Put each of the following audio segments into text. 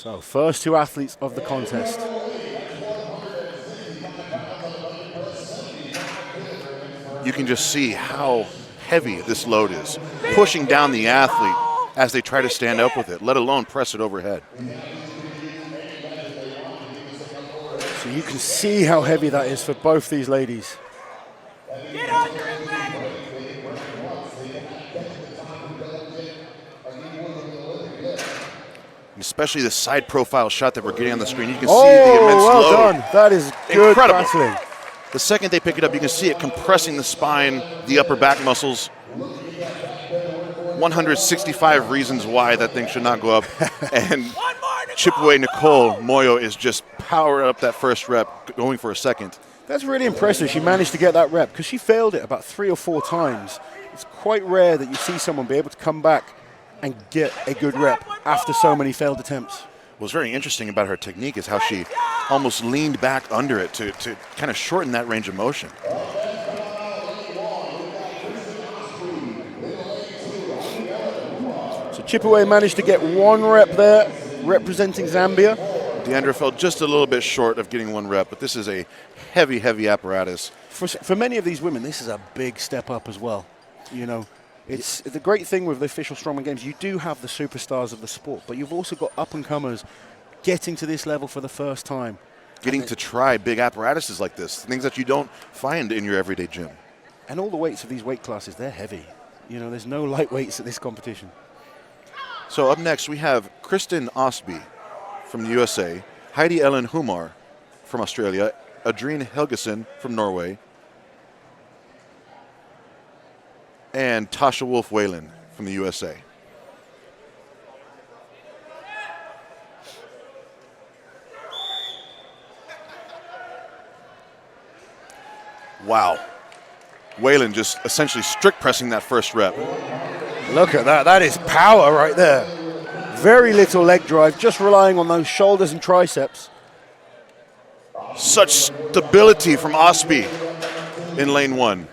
So first two athletes of the contest. You can just see how heavy this load is, pushing down the athlete as they try to stand up with it, let alone press it overhead. So you can see how heavy that is for both these ladies. Get under it, man! Especially the side profile shot that we're getting on the screen. You can see the immense well load. Done. That is good Incredible. wrestling. The second they pick it up, you can see it compressing the spine, the upper back muscles. 165 reasons why that thing should not go up. And Chipaway Nicole Moyo is just powering up that first rep, going for a second. That's really impressive. She managed to get that rep because she failed it about 3 or 4 times. It's quite rare that you see someone be able to come back and get a good rep after so many failed attempts. What's very interesting about her technique is how she almost leaned back under it to kind of shorten that range of motion. So Chipaway managed to get 1 rep there, representing Zambia. Deandra fell just a little bit short of getting 1 rep, but this is a heavy, heavy apparatus. For many of these women, this is a big step up as well. You know, it's the great thing with the official Strongman Games, you do have the superstars of the sport, but you've also got up-and-comers getting to this level for the first time. Getting to try big apparatuses like this, things that you don't find in your everyday gym. And all the weights of these weight classes, they're heavy. You know, there's no light weights at this competition. So up next, we have Kristen Osby from the USA, Heidi Ellen Humar from Australia, Adrien Helgesen from Norway, and Tasha Wolf Whalen from the USA. Wow. Whalen just essentially strict pressing that first rep. Look at that. That is power right there. Very little leg drive, just relying on those shoulders and triceps. Such stability from Osby in lane 1.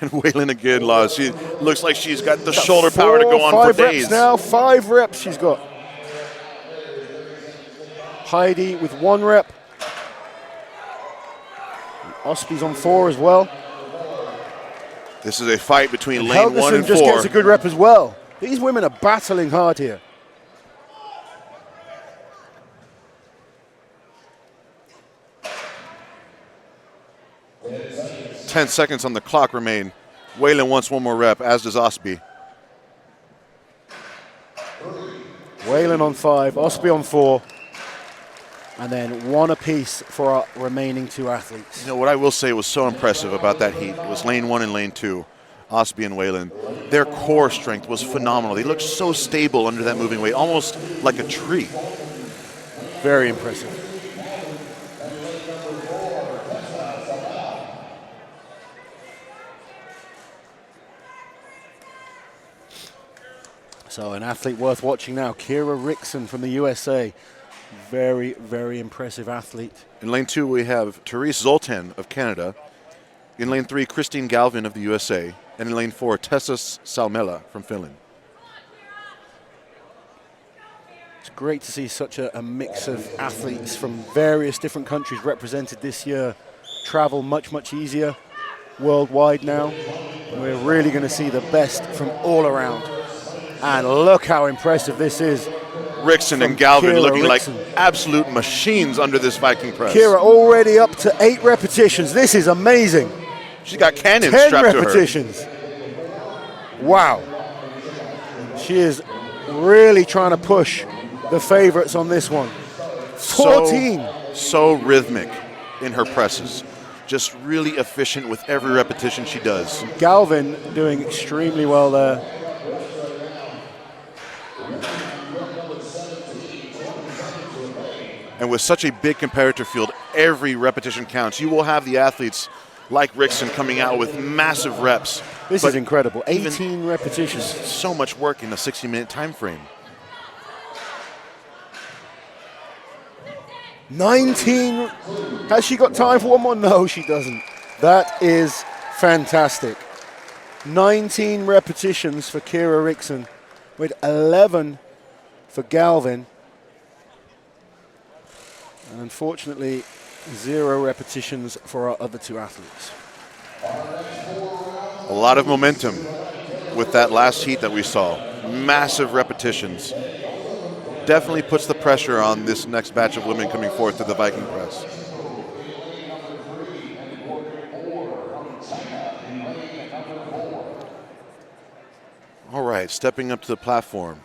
And Whalen again, Laws. She looks like she's got the shoulder power to go on for days. 5 reps now. 5 reps she's got. Heidi with 1 rep. Osby's on 4 as well. This is a fight between lane 1 and 4. just gets a good rep as well. These women are battling hard here. Ten seconds on the clock remain. Whalen wants 1 more rep, as does Osby. Whalen on 5, Osby on 4. And then 1 apiece for our remaining 2 athletes. You know, what I will say was so impressive about that heat was lane 1 and lane 2, Osby and Whalen. Their core strength was phenomenal. They looked so stable under that moving weight, almost like a tree. Very impressive. So an athlete worth watching now, Kira Rickson from the USA. Very, very impressive athlete. In lane 2, we have Therese Zoltan of Canada. In lane 3, Christine Galvin of the USA. And in lane 4, Tessas Salmela from Finland. It's great to see such a mix of athletes from various different countries represented this year. Travel much, much easier worldwide now. And we're really going to see the best from all around. And look how impressive this is. Rickson and Galvin Kira looking Rickson. like absolute machines under this Viking press. Kira already up to 8 repetitions. This is amazing. She's got cannons 10 strapped repetitions. Wow. She is really trying to push the favorites on this one. 14. So rhythmic in her presses. Just really efficient with every repetition she does. Galvin doing extremely well there. And with such a big comparator field, every repetition counts. You will have the athletes like Rickson coming out with massive reps. This is incredible. 18 even repetitions. So much work in a 60-minute time frame. 19. Has she got time for one more? No, she doesn't. That is fantastic. 19 repetitions for Kira Rickson with 11 for Galvin. And unfortunately, 0 repetitions for our other 2 athletes. A lot of momentum with that last heat that we saw. Massive repetitions. Definitely puts the pressure on this next batch of women coming forth to the Viking press. All right, stepping up to the platform,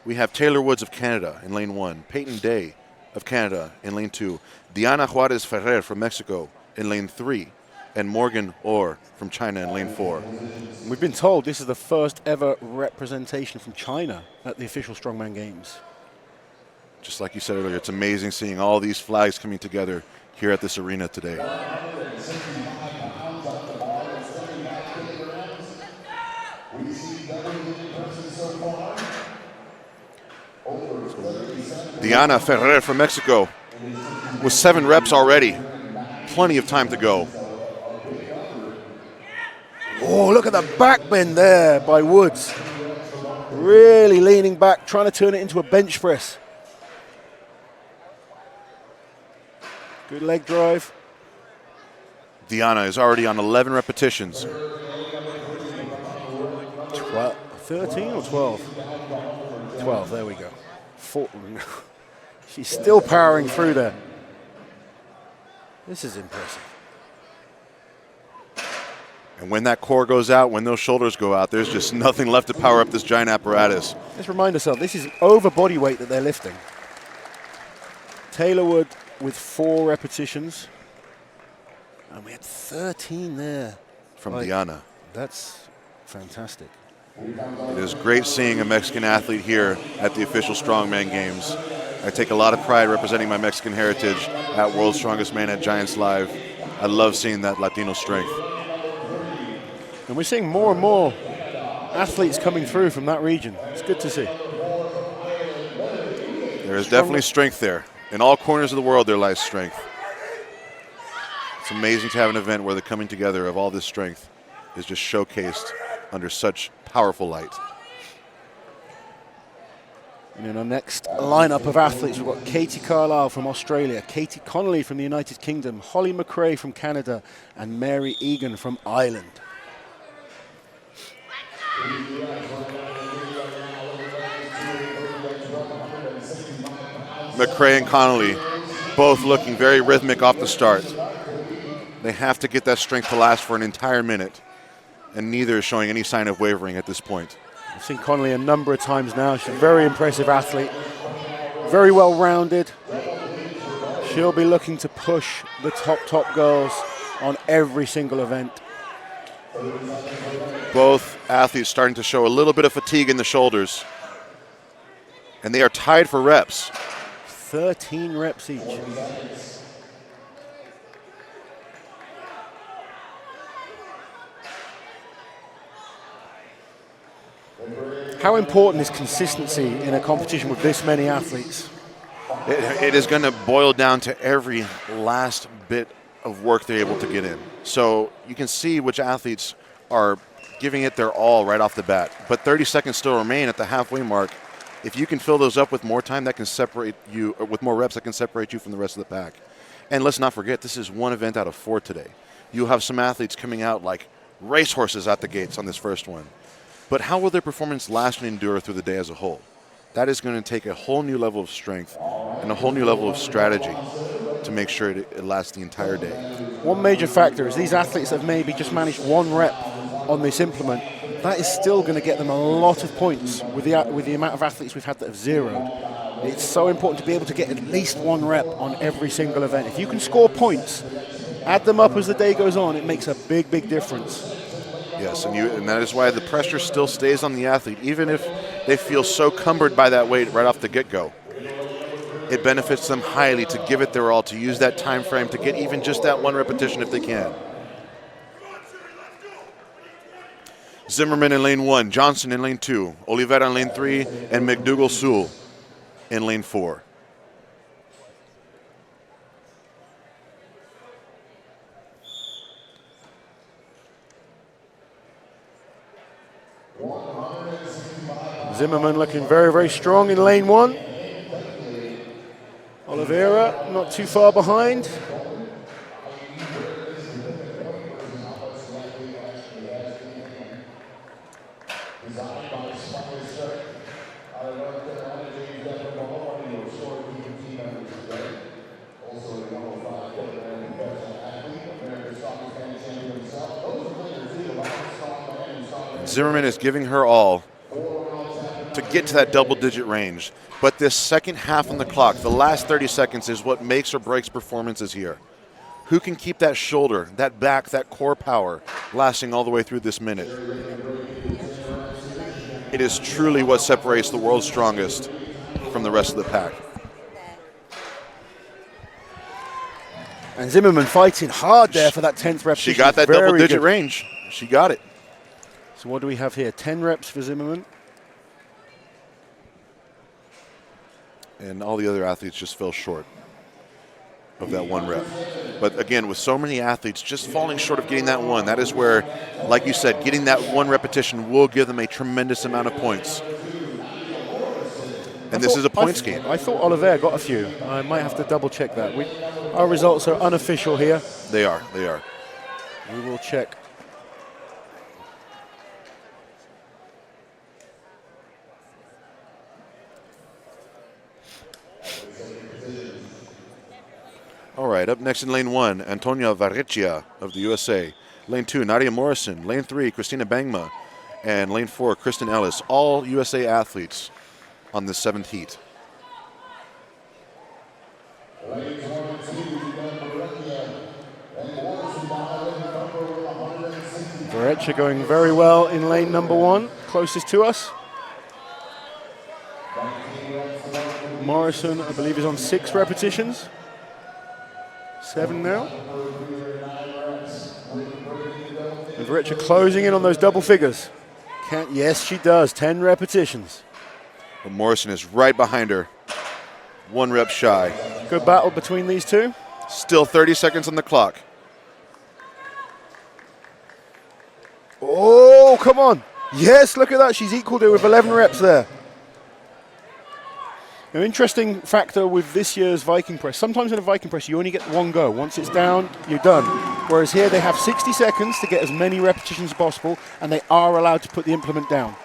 we have Taylor Woods of Canada in lane 1, Peyton Day of Canada in lane 2, Diana Juarez Ferrer from Mexico in lane 3, and Morgan Orr from China in lane 4. We've been told this is the first ever representation from China at the official Strongman Games. Just like you said earlier, it's amazing seeing all these flags coming together here at this arena today. Diana Ferrer from Mexico with 7 reps already. Plenty of time to go. Oh, look at the back bend there by Woods. Really leaning back, trying to turn it into a bench press. Good leg drive. Diana is already on 11 repetitions. 13 or 12? 12, there we go. 4. She's still powering through there. This is impressive. And when that core goes out, when those shoulders go out, there's just nothing left to power up this giant apparatus. Let's remind ourselves, this is over body weight that they're lifting. Taylor Wood with 4 repetitions. And we had 13 there. From Diana. That's fantastic. It is great seeing a Mexican athlete here at the official Strongman Games. I take a lot of pride representing my Mexican heritage at World's Strongest Man at Giants Live. I love seeing that Latino strength. And we're seeing more and more athletes coming through from that region. It's good to see. There is definitely strength there. In all corners of the world, there lies strength. It's amazing to have an event where the coming together of all this strength is just showcased under such powerful light. And in our next lineup of athletes, we've got Katie Carlisle from Australia, Katie Connolly from the United Kingdom, Holly McRae from Canada, and Mary Egan from Ireland. McRae and Connolly both looking very rhythmic off the start. They have to get that strength to last for an entire minute, and neither is showing any sign of wavering at this point. I've seen Connolly a number of times now. She's a very impressive athlete, very well rounded. She'll be looking to push the top girls on every single event. Both athletes starting to show a little bit of fatigue in the shoulders, and they are tied for reps. 13 reps each. How important is consistency in a competition with this many athletes? It is going to boil down to every last bit of work they're able to get in. So you can see which athletes are giving it their all right off the bat. But 30 seconds still remain at the halfway mark. If you can fill those up with more time, that can separate you, or with more reps, that can separate you from the rest of the pack. And let's not forget, this is one event out of 4 today. You have some athletes coming out like racehorses out the gates on this first one. But how will their performance last and endure through the day as a whole? That is going to take a whole new level of strength and a whole new level of strategy to make sure it lasts the entire day. One major factor is these athletes have maybe just managed 1 rep on this implement. That is still going to get them a lot of points with the amount of athletes we've had that have zeroed. It's so important to be able to get at least 1 rep on every single event. If you can score points, add them up as the day goes on, it makes a big, big difference. Yes, and that is why the pressure still stays on the athlete, even if they feel so cumbered by that weight right off the get-go. It benefits them highly to give it their all, to use that time frame to get even just that 1 repetition if they can. Zimmerman in lane 1, Johnson in lane 2, Oliveira in lane 3, and McDougall-Sewell in lane 4. Zimmerman looking very, very strong in lane 1. Oliveira not too far behind. Zimmerman is giving her all to get to that double-digit range. But this second half on the clock, the last 30 seconds, is what makes or breaks performances here. Who can keep that shoulder, that back, that core power lasting all the way through this minute? It is truly what separates the world's strongest from the rest of the pack. And Zimmerman fighting hard there for that 10th repetition. She got that double-digit range. She got it. So what do we have here? 10 reps for Zimmerman. And all the other athletes just fell short of that 1 rep. But again, with so many athletes just falling short of getting that 1, that is where, like you said, getting that 1 repetition will give them a tremendous amount of points. And this is a points game. I thought Oliveira got a few. I might have to double check that. Our results are unofficial here. They are. We will check. All right, up next in lane 1, Antonia Varechia of the USA. Lane 2, Nadia Morrison. Lane 3, Christina Bangma. And lane 4, Kristen Ellis. All USA athletes on the 7th heat. Varechia going very well in lane number 1, closest to us. Morrison, I believe, is on 6 repetitions. 7 now. And Varechia closing in on those double figures. Yes, she does. 10 repetitions. But Morrison is right behind her. 1 rep shy. Good battle between these two. Still 30 seconds on the clock. Oh, come on. Yes, look at that. She's equaled it with 11 reps there. An interesting factor with this year's Viking press. Sometimes in a Viking press, you only get 1 go. Once it's down, you're done. Whereas here, they have 60 seconds to get as many repetitions as possible, and they are allowed to put the implement down.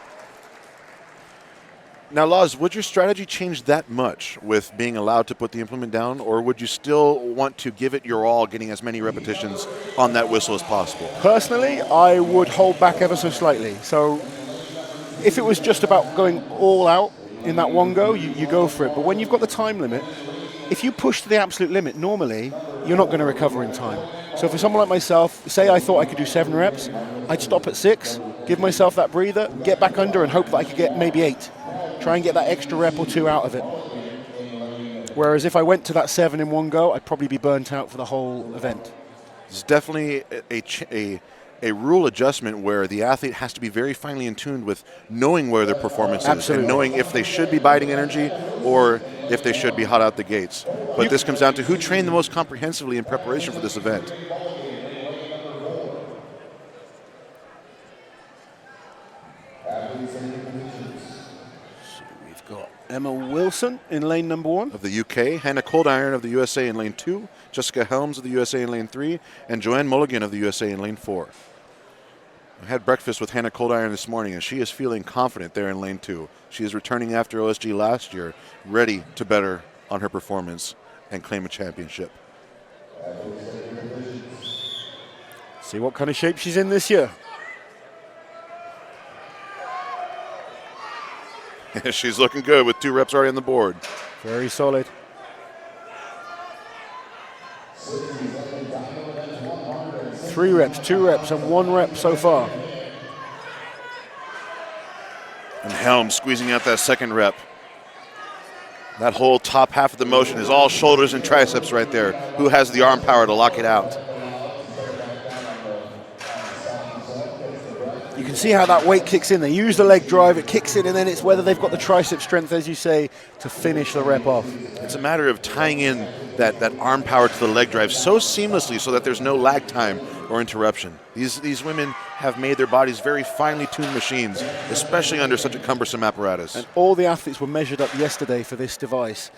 Now, Laz, would your strategy change that much with being allowed to put the implement down, or would you still want to give it your all, getting as many repetitions on that whistle as possible? Personally, I would hold back ever so slightly. So if it was just about going all out in that 1 go, you go for it. But when you've got the time limit, if you push to the absolute limit, normally you're not going to recover in time. So for someone like myself, say I thought I could do 7 reps, I'd stop at 6, give myself that breather, get back under and hope that I could get maybe 8. Try and get that extra rep or 2 out of it. Whereas if I went to that 7 in 1 go, I'd probably be burnt out for the whole event. It's definitely a rule adjustment where the athlete has to be very finely in tune with knowing where their performance is and knowing if they should be biding energy or if they should be hot out the gates. But this comes down to who trained the most comprehensively in preparation for this event. We've got Emma Wilson in lane number 1. Of the UK, Hannah Coldiron of the USA in lane 2, Jessica Helms of the USA in lane 3, and Joanne Mulligan of the USA in lane 4. I had breakfast with Hannah Coldiron this morning, and she is feeling confident there in lane 2. She is returning after OSG last year, ready to better on her performance and claim a championship. See what kind of shape she's in this year. She's looking good with 2 reps already on the board. Very solid. Three reps, 2 reps, and 1 rep so far. And Helm squeezing out that 2nd rep. That whole top half of the motion is all shoulders and triceps right there. Who has the arm power to lock it out? You can see how that weight kicks in. They use the leg drive, it kicks in, and then it's whether they've got the tricep strength, as you say, to finish the rep off. It's a matter of tying in that arm power to the leg drive so seamlessly so that there's no lag time or interruption. These women have made their bodies very finely tuned machines, especially under such a cumbersome apparatus. And all the athletes were measured up yesterday for this device.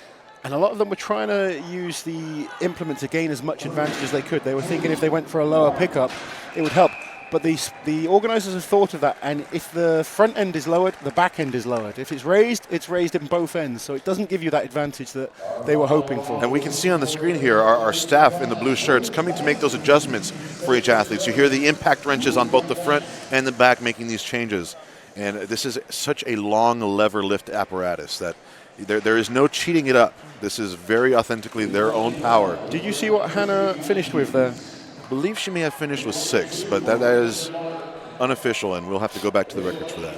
And a lot of them were trying to use the implement to gain as much advantage as they could. They were thinking if they went for a lower pickup, it would help. But the organizers have thought of that, and if the front end is lowered, the back end is lowered. If it's raised in both ends, so it doesn't give you that advantage that they were hoping for. And we can see on the screen here our staff in the blue shirts coming to make those adjustments for each athlete. So you hear the impact wrenches on both the front and the back making these changes. And this is such a long lever lift apparatus that there is no cheating it up. This is very authentically their own power. Did you see what Hannah finished with there? I believe she may have finished with 6, but that is unofficial, and we'll have to go back to the records for that.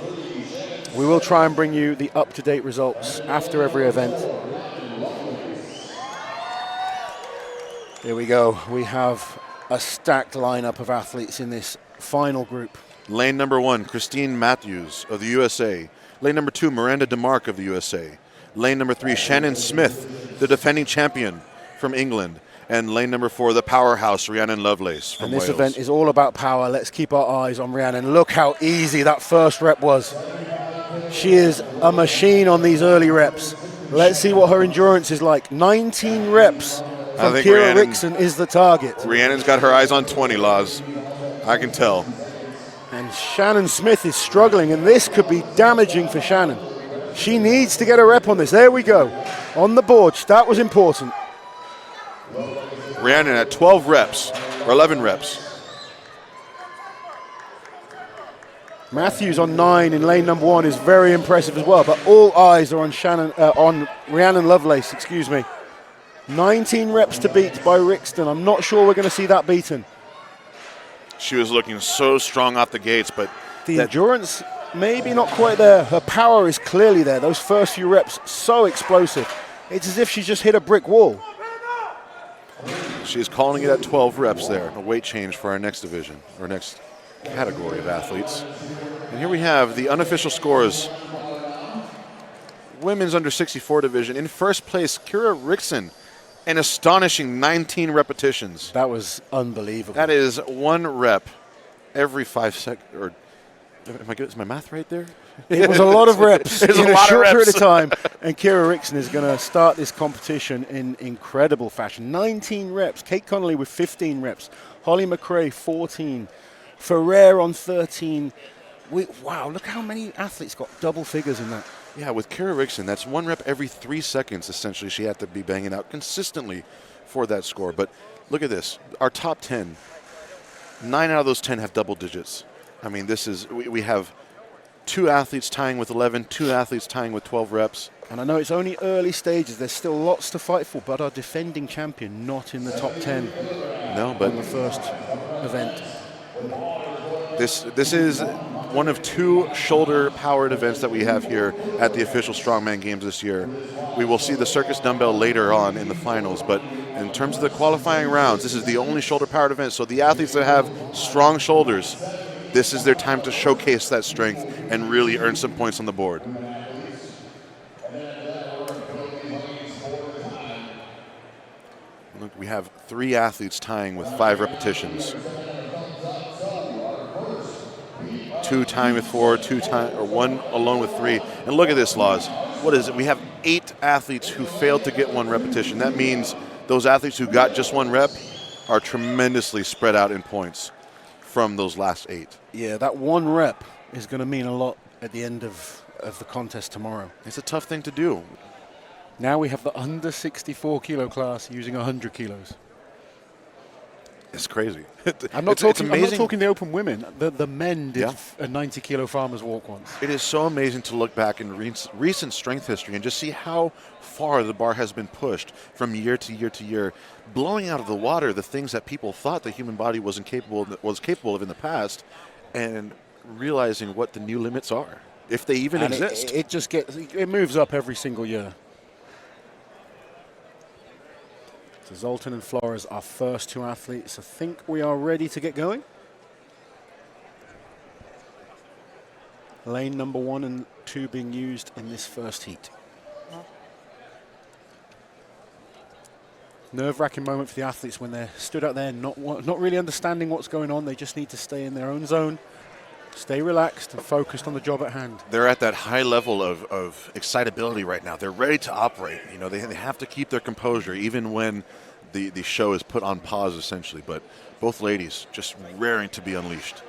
We will try and bring you the up-to-date results after every event. Here we go. We have a stacked lineup of athletes in this final group. Lane number 1, Christine Matthews of the USA. Lane number 2, Miranda DeMark of the USA. Lane number 3, Shannon Smith, the defending champion from England. And lane number 4, the powerhouse, Rhiannon Lovelace from And this Wales. event is all about power. Let's keep our eyes on Rhiannon. Look how easy that first rep was. She is a machine on these early reps. Let's see what her endurance is like. 19 reps from Kira Rickson is the target. Rhiannon's got her eyes on 20, Laz. I can tell. And Shannon Smith is struggling, and this could be damaging for Shannon. She needs to get a rep on this. There we go. On the board. That was important. Rhiannon at 12 reps, or 11 reps. Matthews on 9 in lane number 1 is very impressive as well, but all eyes are on Rhiannon Lovelace, 19 reps to beat by Rixton. I'm not sure we're going to see that beaten. She was looking so strong off the gates, but the endurance maybe not quite there. Her power is clearly there. Those first few reps, so explosive. It's as if she just hit a brick wall. She's calling it at 12 reps there. A weight change for our next division, or next category of athletes. And here we have the unofficial scores. Women's under 64 division. In first place, Kira Rickson, an astonishing 19 repetitions. That was unbelievable. That is 1 rep every 5 seconds. Or am I good? Is my math right there? It was a lot of reps in a short period of time. And Kira Rickson is going to start this competition in incredible fashion. 19 reps. Kate Connolly with 15 reps. Holly McRae, 14. Ferrer on 13. Wow, look how many athletes got double figures in that. Yeah, with Kira Rickson, that's 1 rep every 3 seconds, essentially. She had to be banging out consistently for that score. But look at this. Our top 10, 9 out of those 10 have double digits. I mean, this is, we have 2 athletes tying with 11, 2 athletes tying with 12 reps. And I know it's only early stages. There's still lots to fight for, but our defending champion not in the top 10. No, but in the first event. This is one of 2 shoulder-powered events that we have here at the official Strongman Games this year. We will see the circus dumbbell later on in the finals, but in terms of the qualifying rounds, this is the only shoulder-powered event. So the athletes that have strong shoulders, this is their time to showcase that strength and really earn some points on the board. Look, we have 3 athletes tying with 5 repetitions. 2 tying with 4, 1 alone with 3. And look at this, Laws. What is it? We have 8 athletes who failed to get 1 repetition. That means those athletes who got just 1 rep are tremendously spread out in points from those last 8. Yeah, that 1 rep is going to mean a lot at the end of the contest tomorrow. It's a tough thing to do. Now we have the under 64 kilo class using 100 kilos. It's crazy. I'm not talking the open women. The men did a 90 kilo farmer's walk once. It is so amazing to look back in recent strength history and just see how far the bar has been pushed from year to year to year, blowing out of the water the things that people thought the human body was capable of in the past, and realizing what the new limits are, if they even exist. It moves up every single year. So Zoltan and Flores, our first 2 athletes. I think we are ready to get going. Lane number 1 and 2 being used in this first heat. Nerve-wracking moment for the athletes when they're stood out there not really understanding what's going on. They just need to stay in their own zone, stay relaxed and focused on the job at hand. They're at that high level of excitability right now. They're ready to operate. You know, they have to keep their composure even when the show is put on pause essentially. But both ladies just raring to be unleashed.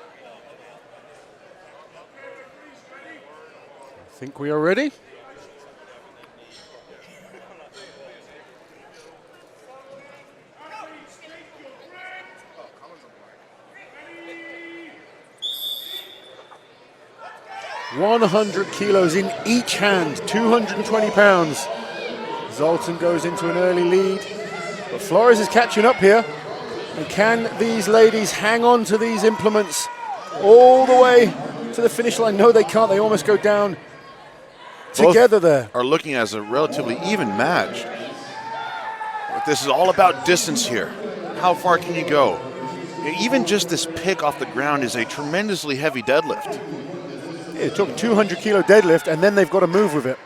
I think we are ready. $100 kilos in each hand, 220 pounds. Zoltan goes into an early lead, but Flores is catching up here. And can these ladies hang on to these implements all the way to the finish line? No, they can't. They almost go down together there. Are looking as a relatively even match. But this is all about distance here. How far can you go? Even just this pick off the ground is a tremendously heavy deadlift. It took 200 kilo deadlift and then they've got to move with it.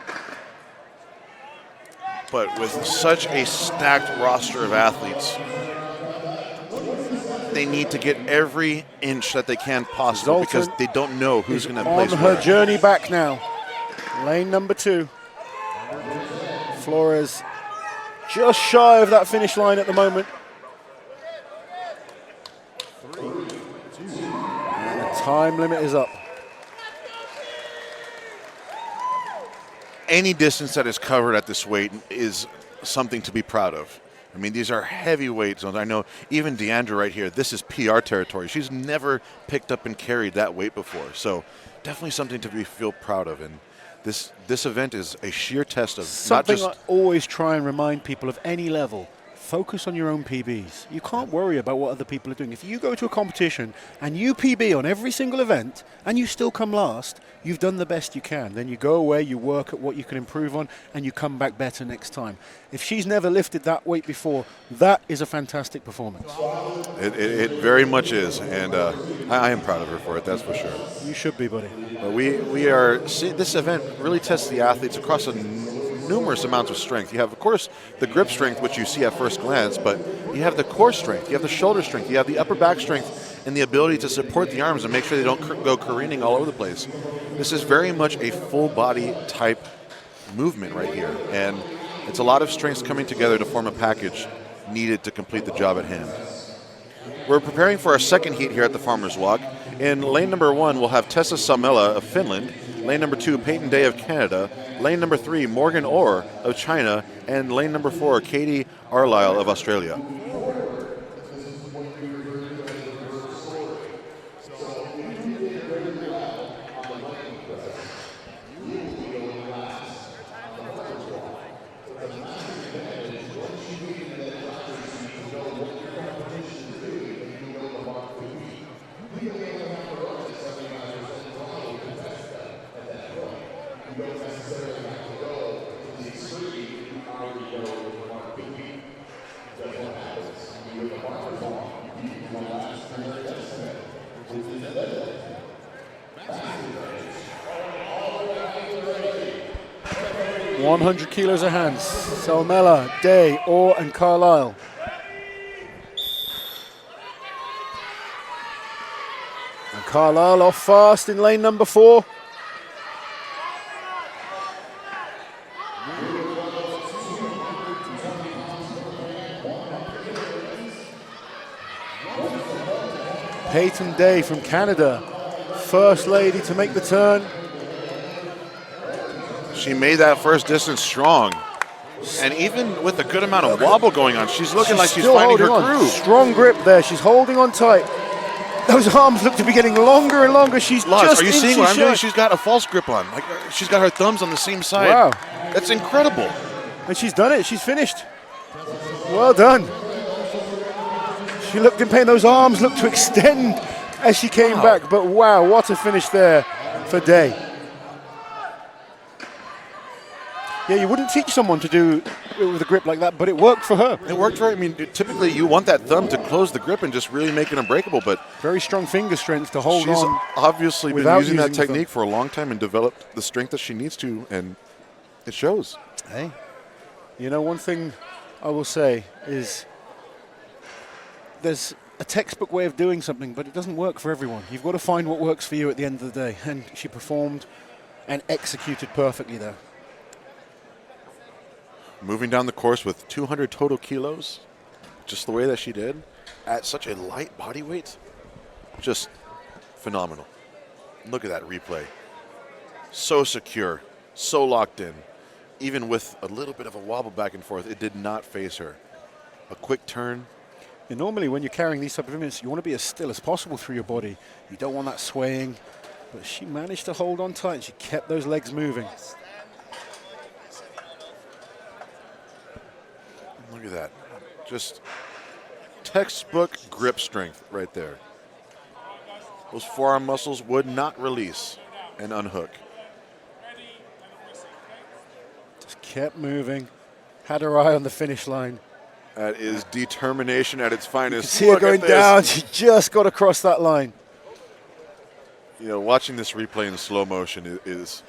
But with such a stacked roster of athletes, they need to get every inch that they can possible Zoltan because they don't know who's going to place on her where. journey back now. Lane number 2. Flores just shy of that finish line at the moment. And the time limit is up. Any distance that is covered at this weight is something to be proud of. I mean, these are heavyweight zones. I know even Deandra right here, this is PR territory. She's never picked up and carried that weight before. So definitely something to feel proud of. And this event is a sheer test of something not just... I always try and remind people of any level. Focus on your own PBs. You can't worry about what other people are doing. If you go to a competition and you PB on every single event and you still come last, you've done the best you can. Then you go away, you work at what you can improve on, and you come back better next time. If she's never lifted that weight before, that is a fantastic performance. It very much is, and I am proud of her for it, that's for sure. You should be, buddy. But we are seeing this event really tests the athletes across numerous amounts of strength. You have, of course, the grip strength, which you see at first glance, but you have the core strength, you have the shoulder strength, you have the upper back strength, and the ability to support the arms and make sure they don't go careening all over the place. This is very much a full body type movement right here, and it's a lot of strengths coming together to form a package needed to complete the job at hand. We're preparing for our second heat here at the Farmers Walk. In lane number 1, we'll have Tessa Salmela of Finland. Lane number 2, Peyton Day of Canada. Lane number 3, Morgan Orr of China. And lane number 4, Katie Arlyle of Australia. $100 kilos a hands. Salmela, Day, Orr, and Carlisle. And Carlisle off fast in lane number 4. Peyton Day from Canada, first lady to make the turn. She made that first distance strong. And even with a good amount of wobble going on, she's looking like she's finding her groove. Strong grip there. She's holding on tight. Those arms look to be getting longer and longer. She's just are you seeing what I'm shy. doing? She's got a false grip on. Like she's got her thumbs on the same side. Wow. That's incredible. And she's done it. She's finished. Well done. She looked in pain. Those arms looked to extend as she came back. But wow, what a finish there for Day. Yeah, you wouldn't teach someone to do with a grip like that, but it worked for her. It worked for her. I mean, typically you want that thumb to close the grip and just really make it unbreakable, but Very strong finger strength to hold she's on. obviously been without using that using the technique for a long time and developed the strength that she needs to, and it shows. Hey, you know, one thing I will say is there's a textbook way of doing something, but it doesn't work for everyone. You've got to find what works for you at the end of the day, and she performed and executed perfectly there. Moving down the course with 200 total kilos, just the way that she did, at such a light body weight, just phenomenal. Look at that replay. So secure, so locked in. Even with a little bit of a wobble back and forth, it did not phase her. A quick turn. And normally when you're carrying these type of movements, you want to be as still as possible through your body. You don't want that swaying, but she managed to hold on tight. She kept those legs moving. Look at that. Just textbook grip strength right there. Those forearm muscles would not release and unhook. Just kept moving. Had her eye on the finish line. That is determination at its finest. See her Look at going this. down. She just got across that line. You know, watching this replay in slow motion is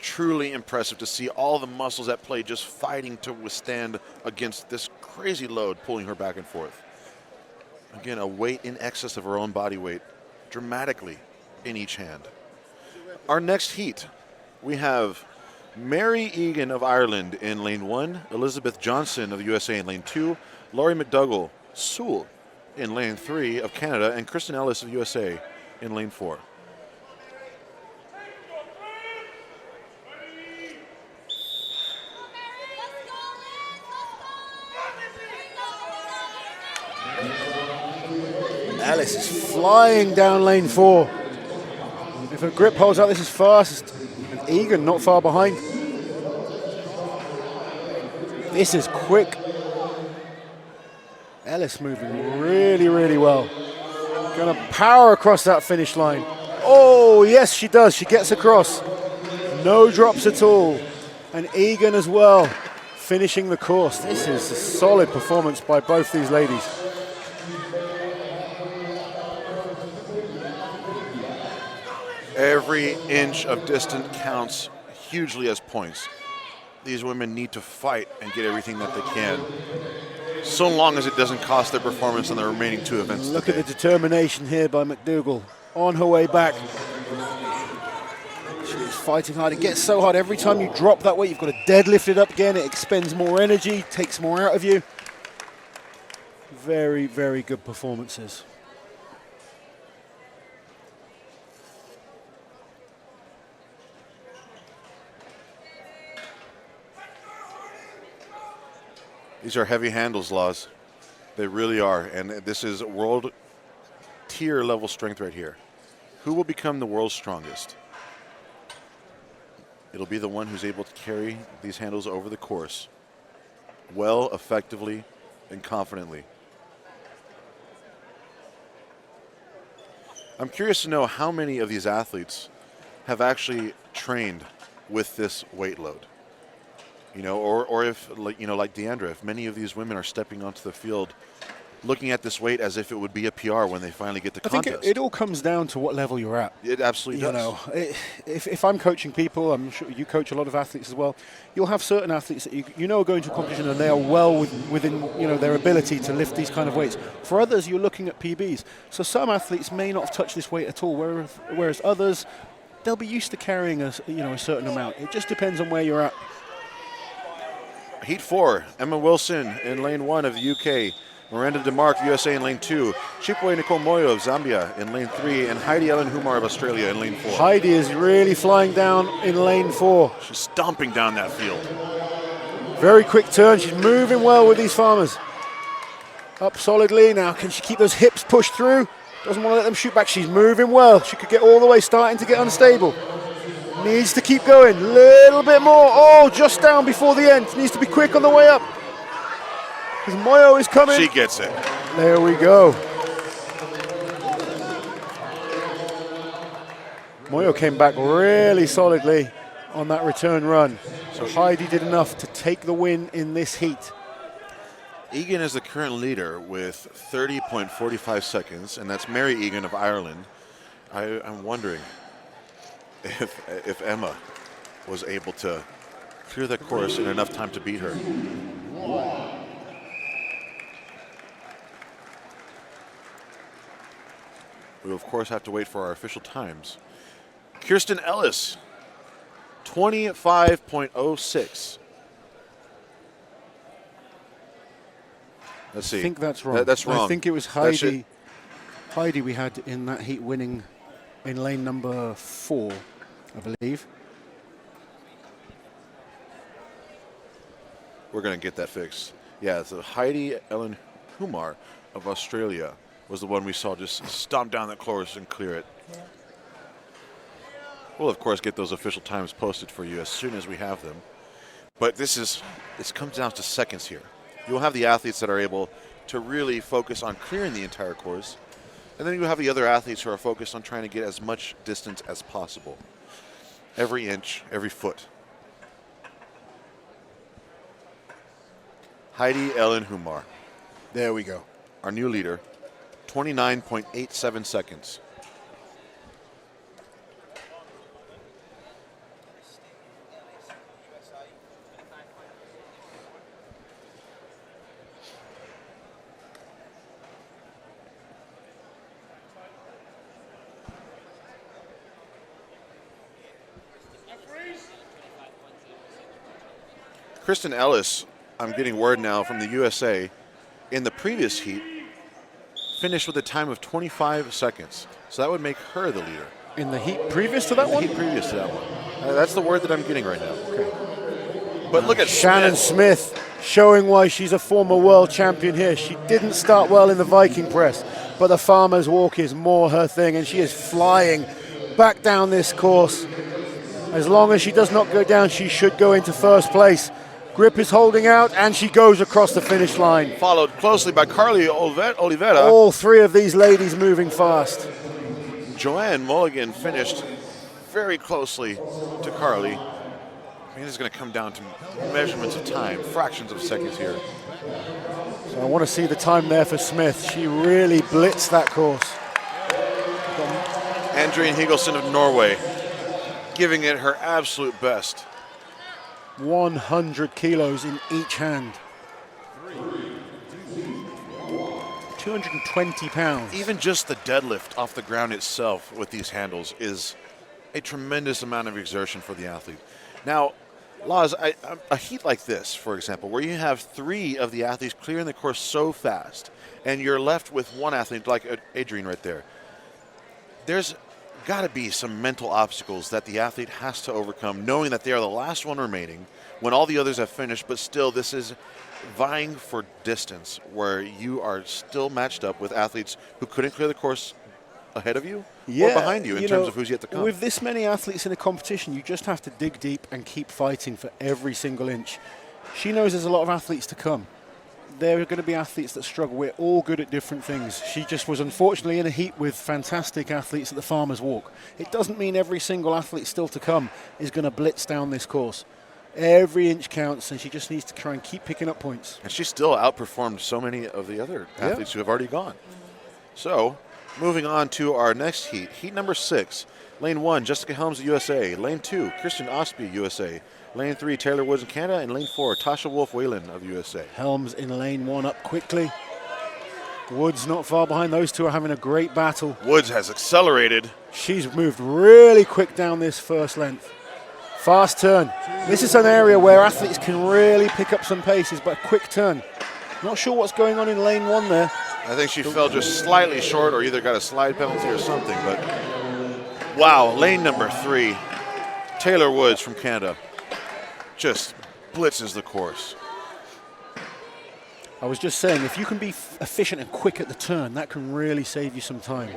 truly impressive to see all the muscles at play just fighting to withstand against this crazy load pulling her back and forth. Again, a weight in excess of her own body weight, dramatically in each hand. Our next heat, we have Mary Egan of Ireland in lane 1, Elizabeth Johnson of the USA in lane 2, Laurie McDougall Sewell in lane 3 of Canada, and Kristen Ellis of USA in lane 4. Ellis is flying down lane 4. If her grip holds out, this is fast. And Egan not far behind. This is quick. Ellis moving really, really well. Gonna power across that finish line. Oh, yes, she does. She gets across. No drops at all. And Egan as well, finishing the course. This is a solid performance by both these ladies. Every inch of distance counts hugely as points. These women need to fight and get everything that they can, so long as it doesn't cost their performance on the remaining 2 events. Look at the determination here by McDougall on her way back. She's fighting hard. It gets so hard. Every time you drop that weight, you've got to deadlift it up again. It expends more energy, takes more out of you. Very, very good performances. These are heavy handles, Laws. They really are. And this is world tier level strength right here. Who will become the world's strongest? It'll be the one who's able to carry these handles over the course well, effectively, and confidently. I'm curious to know how many of these athletes have actually trained with this weight load. You know, or if, like, you know, like Deandra, if many of these women are stepping onto the field looking at this weight as if it would be a PR when they finally get to contest. I think it all comes down to what level you're at. It absolutely does. You know, if I'm coaching people, I'm sure you coach a lot of athletes as well, you'll have certain athletes that you know are going to a competition and they are well within their ability to lift these kind of weights. For others, you're looking at PBs. So some athletes may not have touched this weight at all, whereas others, they'll be used to carrying a certain amount. It just depends on where you're at. Heat 4, Emma Wilson in lane 1 of the UK, Miranda DeMark, USA in lane 2, Chipwe Nicole Moyo of Zambia in lane 3, and Heidi Ellen Humar of Australia in lane 4. Heidi is really flying down in lane 4. She's stomping down that field. Very quick turn. She's moving well with these farmers. Up solidly. Now, can she keep those hips pushed through? Doesn't want to let them shoot back. She's moving well. She could get all the way, starting to get unstable. Needs to keep going. Little bit more. Oh, just down before the end. Needs to be quick on the way up. Because Moyo is coming. She gets it. There we go. Moyo came back really solidly on that return run. So Heidi did enough to take the win in this heat. Egan is the current leader with 30.45 seconds, and that's Mary Egan of Ireland. I'm wondering if Emma was able to clear the course in enough time to beat her. We, of course, have to wait for our official times. Kirsten Ellis, 25.06. Let's see. I think that's wrong. That's wrong. I think it was Heidi. Heidi we had in that heat winning in lane number 4, I believe. We're going to get that fixed. Yeah, so Heidi Ellen Humar of Australia was the one we saw just stomp down the course and clear it. We'll, of course, get those official times posted for you as soon as we have them. But this comes down to seconds here. You'll have the athletes that are able to really focus on clearing the entire course. And then you have the other athletes who are focused on trying to get as much distance as possible. Every inch, every foot. Heidi Ellen Humar. There we go. Our new leader, 29.87 seconds. Kristen Ellis, I'm getting word now from the USA, in the previous heat, finished with a time of 25 seconds. So that would make her the leader. In the heat previous to that one? The heat previous to that one. That's the word that I'm getting right now. Okay. But look at Shannon Smith showing why she's a former world champion here. She didn't start well in the Viking press, but the farmer's walk is more her thing, and she is flying back down this course. As long as she does not go down, she should go into first place. Grip is holding out, and she goes across the finish line. Followed closely by Carly Oliveira. All 3 of these ladies moving fast. Joanne Mulligan finished very closely to Carly. I mean, this is going to come down to measurements of time, fractions of seconds here. So I want to see the time there for Smith. She really blitzed that course. Andrine Higelson of Norway giving it her absolute best. 100 kilos in each hand. 220 pounds. Even just the deadlift off the ground itself with these handles is a tremendous amount of exertion for the athlete. Now, Laz, a heat like this, for example, where you have 3 of the athletes clearing the course so fast, and you're left with one athlete like Adrienne right there, there's got to be some mental obstacles that the athlete has to overcome, knowing that they are the last one remaining when all the others have finished, but still this is vying for distance where you are still matched up with athletes who couldn't clear the course ahead of you or behind you in terms of who's yet to come. With this many athletes in a competition, you just have to dig deep and keep fighting for every single inch. She knows there's a lot of athletes to come. There are going to be athletes that struggle. We're all good at different things. She just was unfortunately in a heat with fantastic athletes at the Farmer's Walk. It doesn't mean every single athlete still to come is going to blitz down this course. Every inch counts, and she just needs to try and keep picking up points. And she still outperformed so many of the other athletes who have already gone. So, moving on to our next heat. Heat number 6. Lane 1, Jessica Helms, USA. Lane 2, Christian Osby, USA. Lane 3, Taylor Woods in Canada. And lane 4, Tasha Wolf Whalen of USA. Helms in lane 1 up quickly. Woods not far behind. Those two are having a great battle. Woods has accelerated. She's moved really quick down this first length. Fast turn. This is an area where athletes can really pick up some paces, but a quick turn. Not sure what's going on in lane 1 there. I think she fell just slightly short or either got a slide penalty or something, but wow, lane number 3, Taylor Woods from Canada just blitzes the course. I was just saying, if you can be efficient and quick at the turn, that can really save you some time.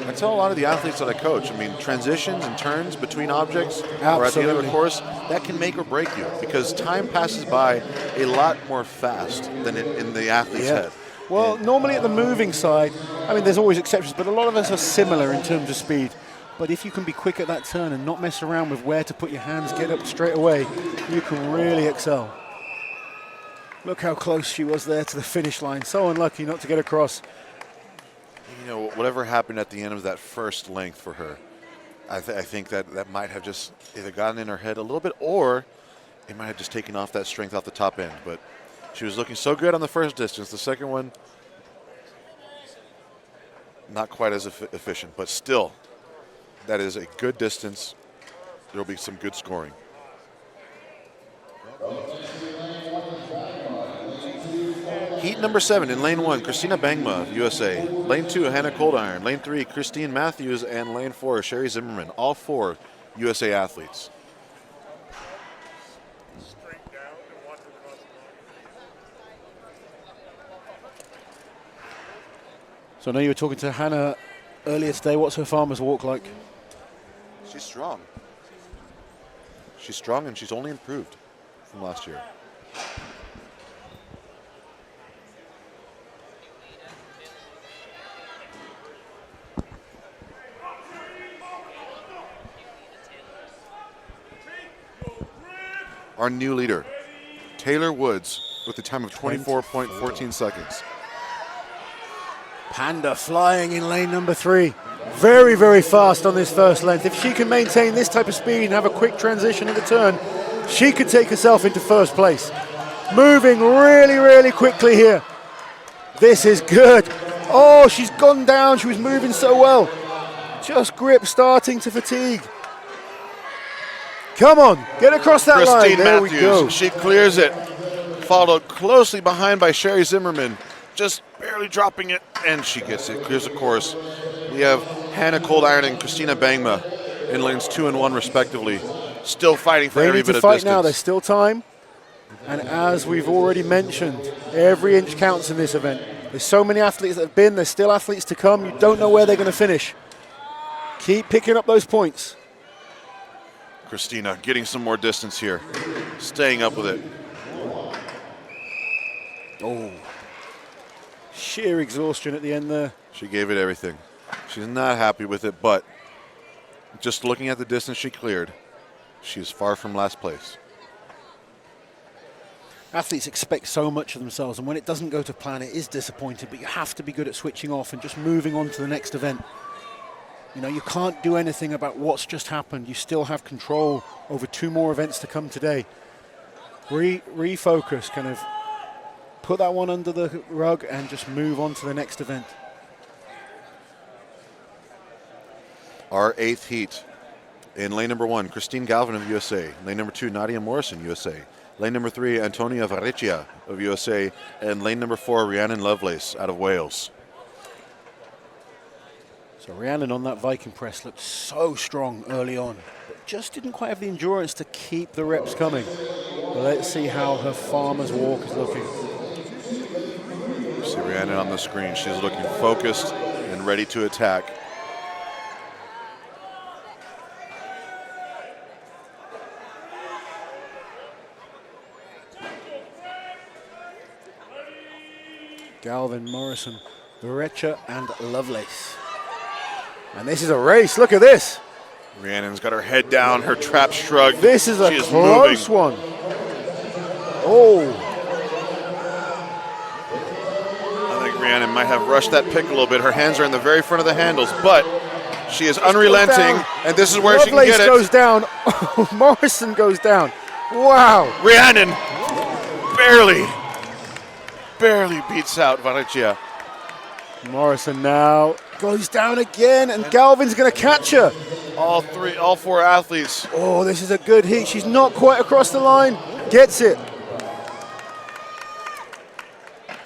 I tell a lot of the athletes that I coach, I mean, transitions and turns between objects or at the end of a course, that can make or break you because time passes by a lot more fast than in the athlete's head. Well, normally at the moving side, I mean, there's always exceptions, but a lot of us are similar in terms of speed. But if you can be quick at that turn and not mess around with where to put your hands, get up straight away, you can really excel. Look how close she was there to the finish line. So unlucky not to get across. You know, whatever happened at the end of that first length for her, I think that might have just either gotten in her head a little bit, or it might have just taken off that strength off the top end. But she was looking so good on the first distance. The second one, not quite as efficient, but still, that is a good distance. There will be some good scoring. Heat number 7 in lane 1, Christina Bangma, USA. Lane 2, Hannah Coldiron. Lane 3, Christine Matthews. And lane 4, Sherry Zimmerman. All 4 USA athletes. So I know you were talking to Hannah earlier today. What's her farmer's walk like? She's strong. She's strong, and she's only improved from last year. Our new leader, Taylor Woods, with a time of 24.14 seconds. Panda flying in lane number 3. Very, very fast on this first length. If she can maintain this type of speed and have a quick transition at the turn, she could take herself into first place. Moving really, really quickly here. This is good. Oh, she's gone down. She was moving so well. Just grip starting to fatigue. Come on, get across that line. Christine There Matthews, we go. she clears it. Followed closely behind by Sherry Zimmerman, just barely dropping it, and she gets it, clears the course. We have Hannah Coldiron and Christina Bangma in lanes 2 and 1 respectively, still fighting for every They need bit to of fight distance. now, there's still time. And as we've already mentioned, every inch counts in this event. There's so many athletes that have been, there's still athletes to come. You don't know where they're going to finish. Keep picking up those points. Christina getting some more distance here, staying up with it. Oh, sheer exhaustion at the end there. She gave it everything. She's not happy with it, but just looking at the distance she cleared, she's far from last place. Athletes expect so much of themselves, and when it doesn't go to plan, it is disappointing, but you have to be good at switching off and just moving on to the next event. You know, you can't do anything about what's just happened. You still have control over 2 more events to come today. Refocus, kind of put that one under the rug and just move on to the next event. Our 8th heat in lane number 1, Christine Galvin of USA. Lane number 2, Nadia Morrison, USA. Lane number 3, Antonia Varechia of USA. And lane number 4, Rhiannon Lovelace out of Wales. So Rhiannon on that Viking press looked so strong early on, but just didn't quite have the endurance to keep the reps coming. But let's see how her farmer's walk is looking. See Rhiannon on the screen. She's looking focused and ready to attack. Galvin, Morrison, Varechia, and Lovelace. And this is a race. Look at this. Rhiannon's got her head down, her trap shrugged. This is a She close moving. one. Oh, I think Rhiannon might have rushed that pick a little bit. Her hands are in the very front of the handles, but she is unrelenting, down. and this is where she Lovelace can get goes it. down. Morrison goes down. Wow. Rhiannon barely beats out Varechia. Morrison now goes down again, and Galvin's going to catch her. All 4 athletes. Oh, this is a good heat. She's not quite across the line. Gets it.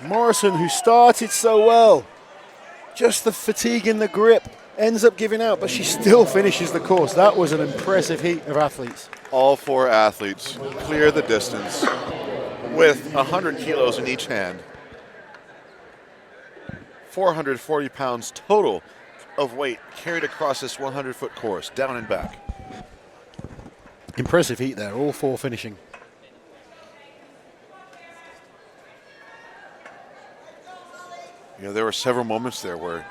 Morrison, who started so well, just the fatigue in the grip, ends up giving out, but she still finishes the course. That was an impressive heat of athletes. All 4 athletes clear the distance with 100 kilos in each hand. 440 pounds total of weight carried across this 100-foot course, down and back. Impressive heat there, all 4 finishing. You know, there were several moments there where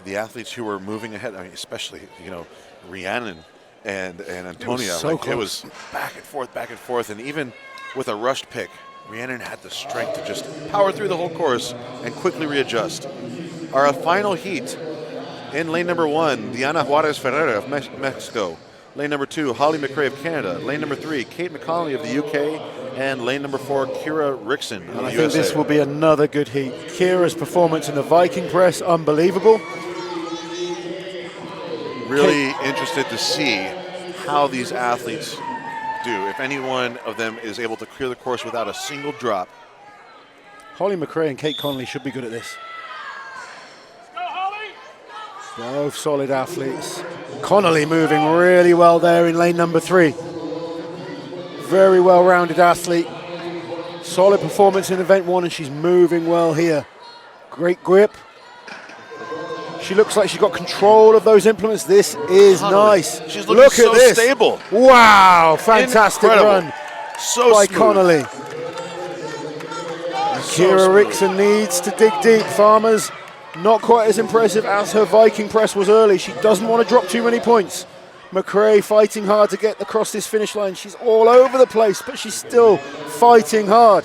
the athletes who were moving ahead, I mean, especially, you know, Rhiannon and Antonia. so It close. was back and forth. And even with a rushed pick, Rhiannon had the strength to just power through the whole course and quickly readjust. Our final heat in lane number 1, Diana Juarez Ferreira of Mexico. Lane number 2, Holly McRae of Canada. Lane number 3, Kate McConnelly of the UK. And lane number 4, Kira Rickson of the I USA. think this will be another good heat. Kira's performance in the Viking press, unbelievable. Really interested to see how these athletes do. If any one of them is able to clear the course without a single drop. Holly McRae and Kate Connolly should be good at this. Go, Holly! Both solid athletes. Connolly moving really well there in lane number 3. Very well-rounded athlete. Solid performance in event 1, and she's moving well here. Great grip. She looks like she's got control of those implements. This is Connolly, nice. she's looking Look so at this. stable. Wow, fantastic Incredible. run So by smooth. Connolly. So Kira smooth. Rickson needs to dig deep, farmers. Not quite as impressive as her Viking press was early. She doesn't want to drop too many points. McRae fighting hard to get across this finish line. She's all over the place, but she's still fighting hard.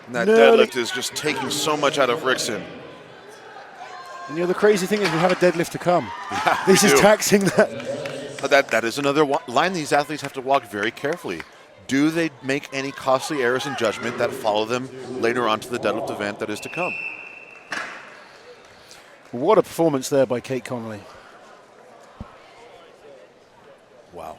And that Nearly- deadlift is just taking so much out of Rickson. And you know, the crazy thing is we have a deadlift to come. Yeah, This we is do. taxing that. But that is another line these athletes have to walk very carefully. Do they make any costly errors in judgment that follow them later on to the deadlift event that is to come? What a performance there by Kate Connolly. Wow.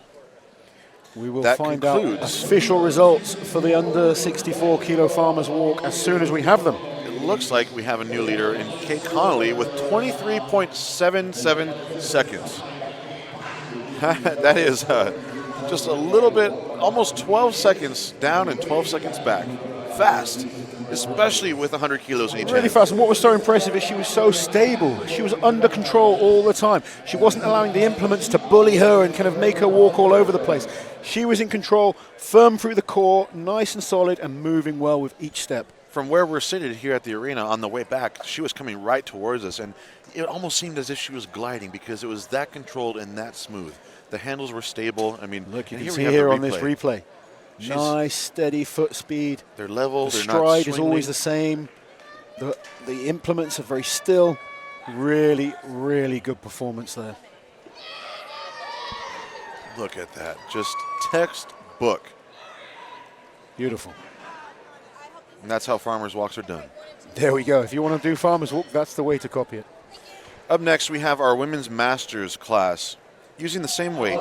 We will That find out concludes- official results for the under 64 kilo farmers walk as soon as we have them. It looks like we have a new leader in Kate Connolly with 23.77 seconds. That is just a little bit, almost 12 seconds down and 12 seconds back. Fast, especially with 100 kilos in each Really hand. fast, and what was so impressive is she was so stable. She was under control all the time. She wasn't allowing the implements to bully her and kind of make her walk all over the place. She was in control, firm through the core, nice and solid, and moving well with each step. From where we're seated here at the arena on the way back, she was coming right towards us, and it almost seemed as if she was gliding because it was that controlled and that smooth. The handles were stable. I mean, Look, you and can we see have here the on this replay. She's- Nice, steady foot speed. They're level. The They're not stride is swingly. always the same. The implements are very still. Really, really good performance there. Look at that. Just textbook. Beautiful. And that's how farmers' walks are done. There we go. If you want to do farmers walk, that's the way to copy it. Up next, we have our women's masters class using the same weight.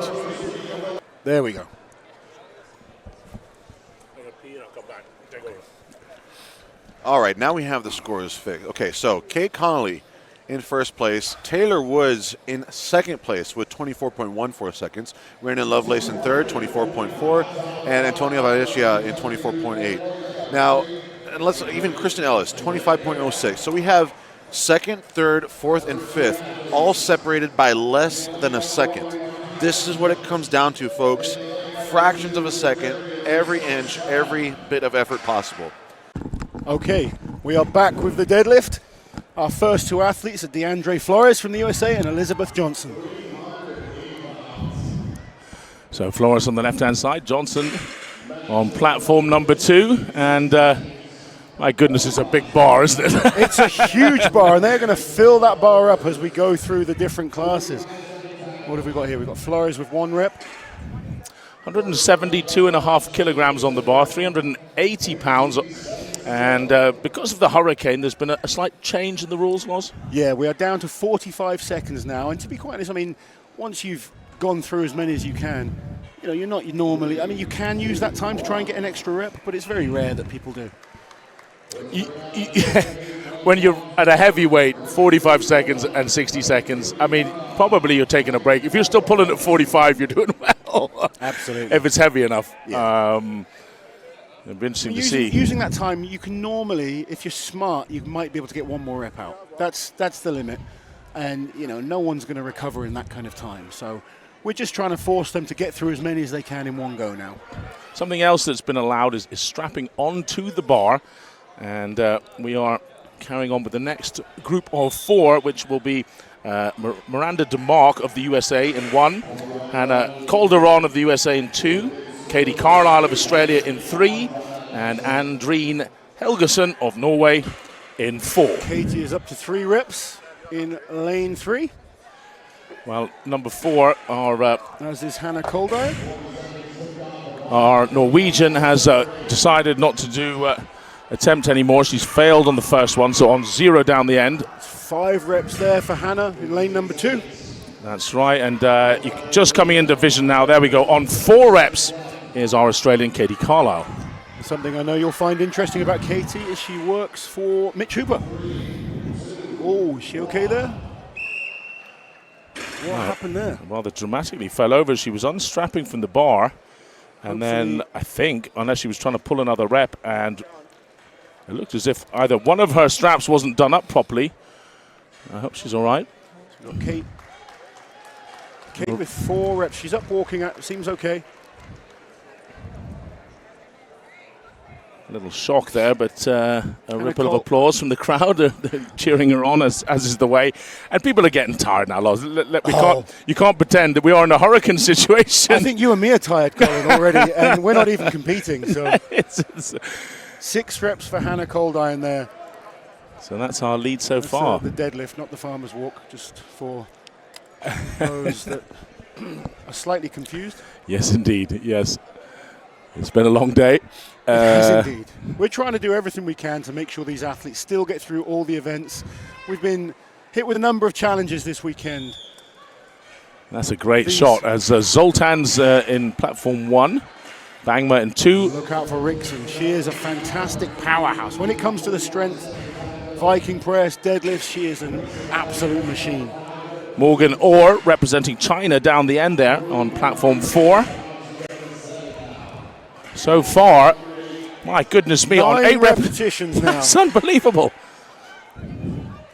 There we go. All right, now we have the scores fixed. Okay, so Kate Connolly in first place, Taylor Woods in second place with 24.14 seconds, Rhiannon Lovelace in third, 24.4, and Antonia Valencia in 24.8. Now, and let's even Kristen Ellis, 25.06. So we have second, third, fourth, and fifth, all separated by less than a second. This is what it comes down to, folks. Fractions of a second, every inch, every bit of effort possible. Okay, we are back with the deadlift. Our first two athletes are DeAndre Flores from the USA and Elizabeth Johnson. So Flores on the left-hand side, Johnson on platform number 2, and my goodness, it's a big bar, isn't it? It's a huge bar, and they're going to fill that bar up as we go through the different classes. What have we got here? We've got Flores with 1 rep. 172.5 kilograms on the bar, 380 pounds. And because of the hurricane, there's been a slight change in the rules, Loz. Yeah, we are down to 45 seconds now, and to be quite honest, I mean, once you've gone through as many as you can, you know, you're not normally, I mean, you can use that time to try and get an extra rep, but it's very rare that people do. When you're at a heavyweight, 45 seconds and 60 seconds, I mean, probably you're taking a break. If you're still pulling at 45, you're doing well. Absolutely. If it's heavy enough. Yeah. It'd be interesting to see. Using that time, you can normally, if you're smart, you might be able to get 1 more rep out. That's the limit. And, you know, no one's going to recover in that kind of time. So we're just trying to force them to get through as many as they can in one go now. Something else that's been allowed is strapping onto the bar. And we are carrying on with the next group of 4, which will be Miranda DeMarc of the USA in 1, Hannah Calderon of the USA in 2, Katie Carlisle of Australia in 3, and Andrine Helgeson of Norway in 4. Katie is up to 3 reps in lane 3. Well, number 4, As is Hannah Koldai. our Norwegian has decided not to do attempt anymore. She's failed on the first one, so on 0 down the end. 5 reps there for Hannah in lane number 2. That's right, and just coming into vision now. There we go. On 4 reps is our Australian Katie Carlisle. Something I know you'll find interesting about Katie is she works for Mitch Hooper. Oh, is she okay there? What happened there? Rather dramatically fell over. She was unstrapping from the bar, and Hopefully. then I think, unless she was trying to pull another rep, and it looked as if either one of her straps wasn't done up properly. I hope she's all right. We've got Kate. Kate with 4 reps. She's up walking. Seems okay. A little shock there, but a ripple of applause from the crowd. They're cheering her on, as is the way. And people are getting tired now, Loz. You can't pretend that we are in a hurricane situation. I think you and me are tired, Colin, already, and we're not even competing. So it's 6 reps for Hannah Koldai in there. So that's our lead so That's, far. the deadlift, not the farmer's walk, just for those that are slightly confused. Yes, indeed. Yes. It's been a long day. Yes, indeed. We're trying to do everything we can to make sure these athletes still get through all the events. We've been hit with a number of challenges this weekend. That's a great shot as Zoltan's in platform 1, Bangma in 2. Look out for Rixon. She is a fantastic powerhouse. When it comes to the strength, Viking press, deadlift, she is an absolute machine. Morgan Orr representing China down the end there on platform 4. So far, my goodness me, 9 on 8 repetitions now. That's unbelievable.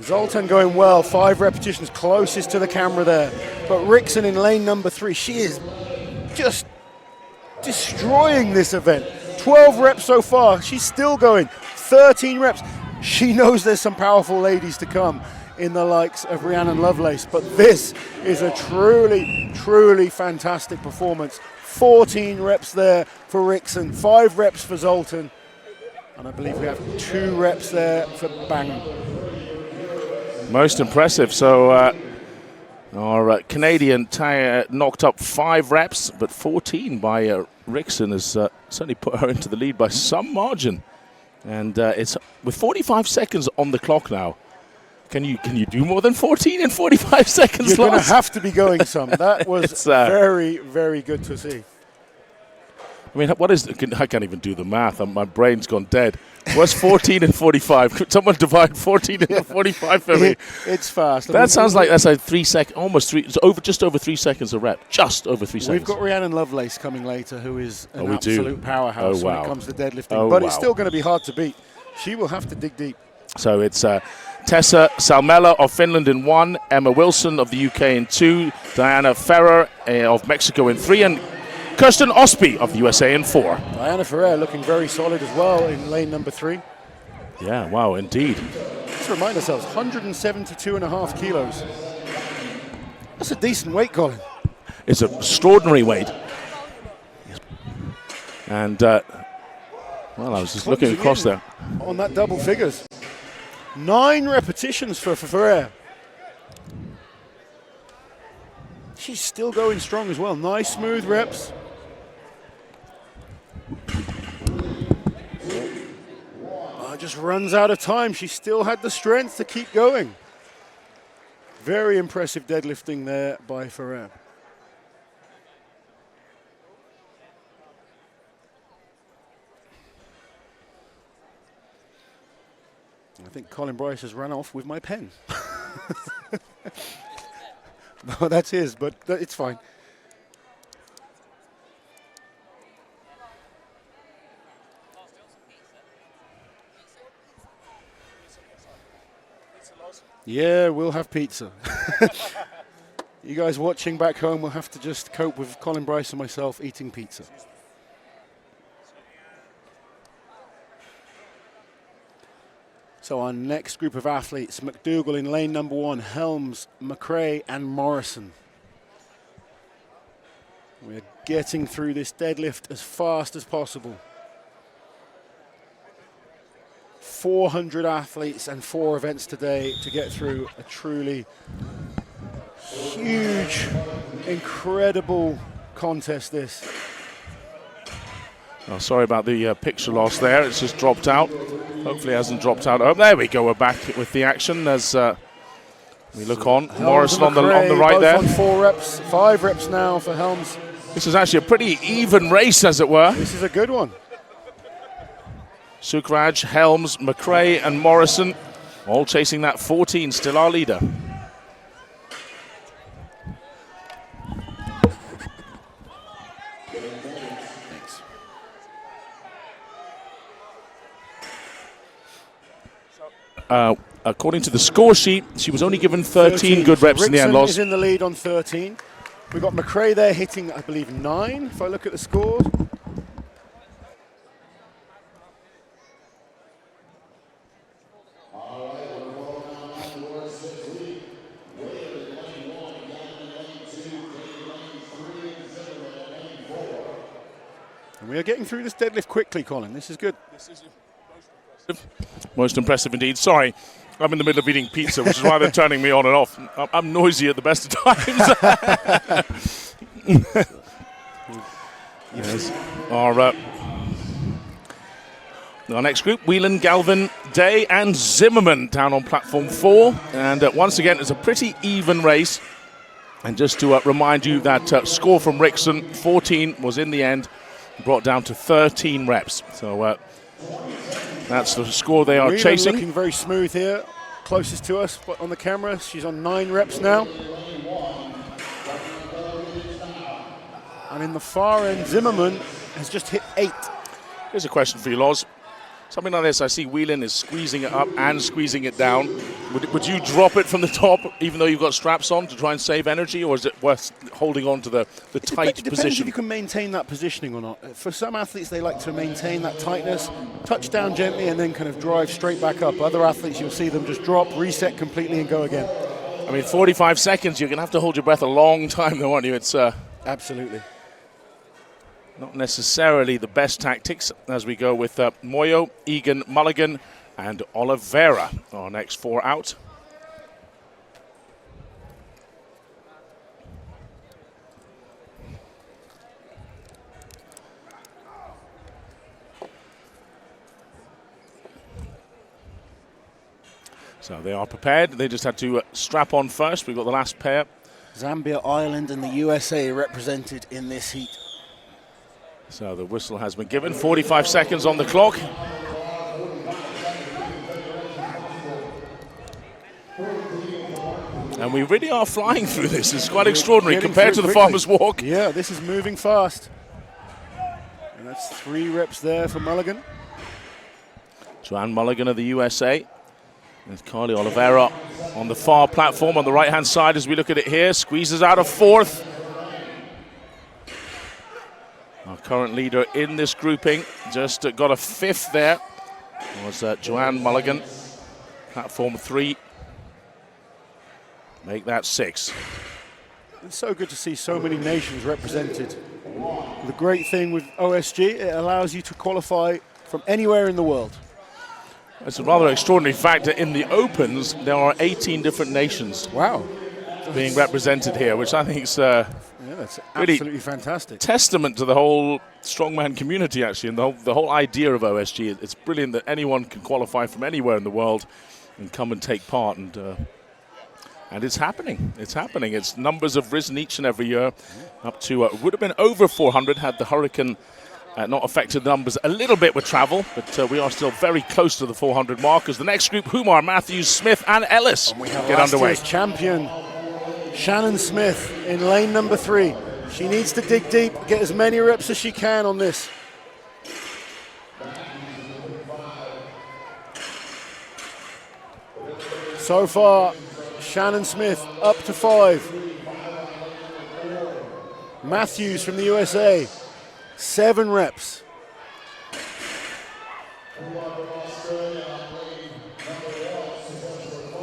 Zoltan going well, 5 repetitions, closest to the camera there. But Rixon in lane number 3, she is just destroying this event. 12 reps so far, she's still going. 13 reps. She knows there's some powerful ladies to come in the likes of Rhiannon Lovelace, but this is a truly, truly fantastic performance. 14 reps there for Rixon, 5 reps for Zoltan, and I believe we have 2 reps there for Bang. Most impressive. So our Canadian Taya knocked up 5 reps, but 14 by Rixon has certainly put her into the lead by some margin. And it's with 45 seconds on the clock now. Can you do more than 14 in 45 seconds? You're going to have to be going some. That was very, very good to see. I mean, I can't even do the math. My brain's gone dead. What's 14 and 45? Could someone divide 14 into 45 for me? It's fast. That sounds like that's a 3 second, almost 3. It's just over 3 seconds a rep. Just over 3 seconds. We've got Rhiannon Lovelace coming later, who is an absolute powerhouse when it comes to deadlifting. It's still going to be hard to beat. She will have to dig deep. So it's Tessa Salmela of Finland in 1, Emma Wilson of the UK in 2, Diana Ferrer of Mexico in 3, and Kirsten Osby of the USA in 4. Diana Ferrer looking very solid as well in lane number 3. Yeah, wow, indeed. Let's remind ourselves, 172.5 kilos. That's a decent weight, Colin. It's an extraordinary weight. And, I was just looking across there. On that double figures. 9 repetitions for Ferrer. She's still going strong as well. Nice smooth reps. Just runs out of time. She still had the strength to keep going. Very impressive deadlifting there by Ferrer. I think Colin Bryce has run off with my pen. No, that's his, but it's fine. Yeah, we'll have pizza. You guys watching back home will have to just cope with Colin Bryce and myself eating pizza. So our next group of athletes, McDougall in lane number 1, Helms, McRae and Morrison. We're getting through this deadlift as fast as possible. 400 athletes and 4 events today to get through a truly huge, incredible contest this. Oh, sorry about the picture loss there. It's just dropped out. Hopefully it hasn't dropped out. Oh, there we go. We're back with the action as we look on. Helms Morrison on the McRae, right both there. on 4 reps, 5 reps now for Helms. This is actually a pretty even race, as it were. This is a good one. Sukraj, Helms, McRae and Morrison all chasing that 14, still our leader. According to the score sheet, she was only given 13 good reps in the end, Rickson Loz. is in the lead on 13. We've got McRae there hitting, I believe, 9, if I look at the scores. And we are getting through this deadlift quickly, Colin. This is good. Most impressive indeed. Sorry, I'm in the middle of eating pizza, which is why they're turning me on and off. I'm noisy at the best of times. Yes. Our next group, Whelan, Galvin, Day and Zimmerman down on platform 4. And once again, it's a pretty even race. And just to remind you that score from Rickson, 14, was in the end brought down to 13 reps. So that's the score they are Whelan chasing. looking very smooth here, closest to us but on the camera. She's on 9 reps now. And in the far end, Zimmerman has just hit 8. Here's a question for you, Loz. Something like this, I see Whelan is squeezing it up and squeezing it down. Would you drop it from the top, even though you've got straps on, to try and save energy, or is it worth holding on to the tight It depends position? if you can maintain that positioning or not. For some athletes, they like to maintain that tightness, touch down gently, and then kind of drive straight back up. Other athletes, you'll see them just drop, reset completely, and go again. I mean, 45 seconds, you're going to have to hold your breath a long time, though, aren't you? It's Absolutely. not necessarily the best tactics as we go with Moyo, Egan, Mulligan, and Oliveira, our next 4 out. So they are prepared. They just had to strap on first. We've got the last pair. Zambia, Ireland, and the USA represented in this heat. So the whistle has been given. 45 seconds on the clock. And we really are flying through this. It's quite extraordinary compared to the farmer's walk. Yeah, this is moving fast. And that's 3 reps there for Mulligan. Joanne Mulligan of the USA. There's Carly Oliveira on the far platform on the right-hand side as we look at it here. Squeezes out a 4th. Our current leader in this grouping just got a 5th there. Was Joanne Mulligan. Platform 3. Make that 6. It's so good to see so many nations represented. The great thing with OSG, it allows you to qualify from anywhere in the world. It's a rather extraordinary fact that in the Opens, there are 18 different nations being represented here, which I think is that's really absolutely fantastic. Testament to the whole strongman community, actually, and the whole idea of OSG. It's brilliant that anyone can qualify from anywhere in the world and come and take part, and it's happening. It's happening. Its numbers have risen each and every year up to would have been over 400 had the hurricane not affected the numbers a little bit with travel, but we are still very close to the 400 mark as the next group, Humar, Matthews, Smith and Ellis, And we have get last underway. year's champion, Shannon Smith, in lane number 3. She needs to dig deep, get as many reps as she can on this. So far, Shannon Smith up to 5. Matthews from the USA, 7 reps.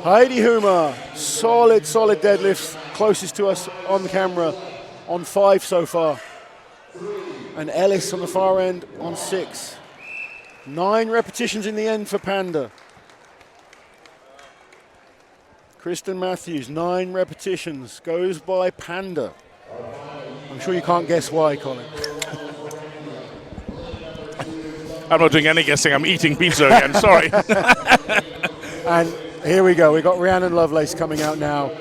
Heidi Huma, solid deadlifts, closest to us on the camera, on 5 so far. And Ellis on the far end on 6. 9 repetitions in the end for Panda. Kristen Matthews, 9 repetitions, goes by Panda. I'm sure you can't guess why, Colin. I'm not doing any guessing. I'm eating pizza again. Sorry. And here we go. We've got Rhiannon Lovelace coming out now.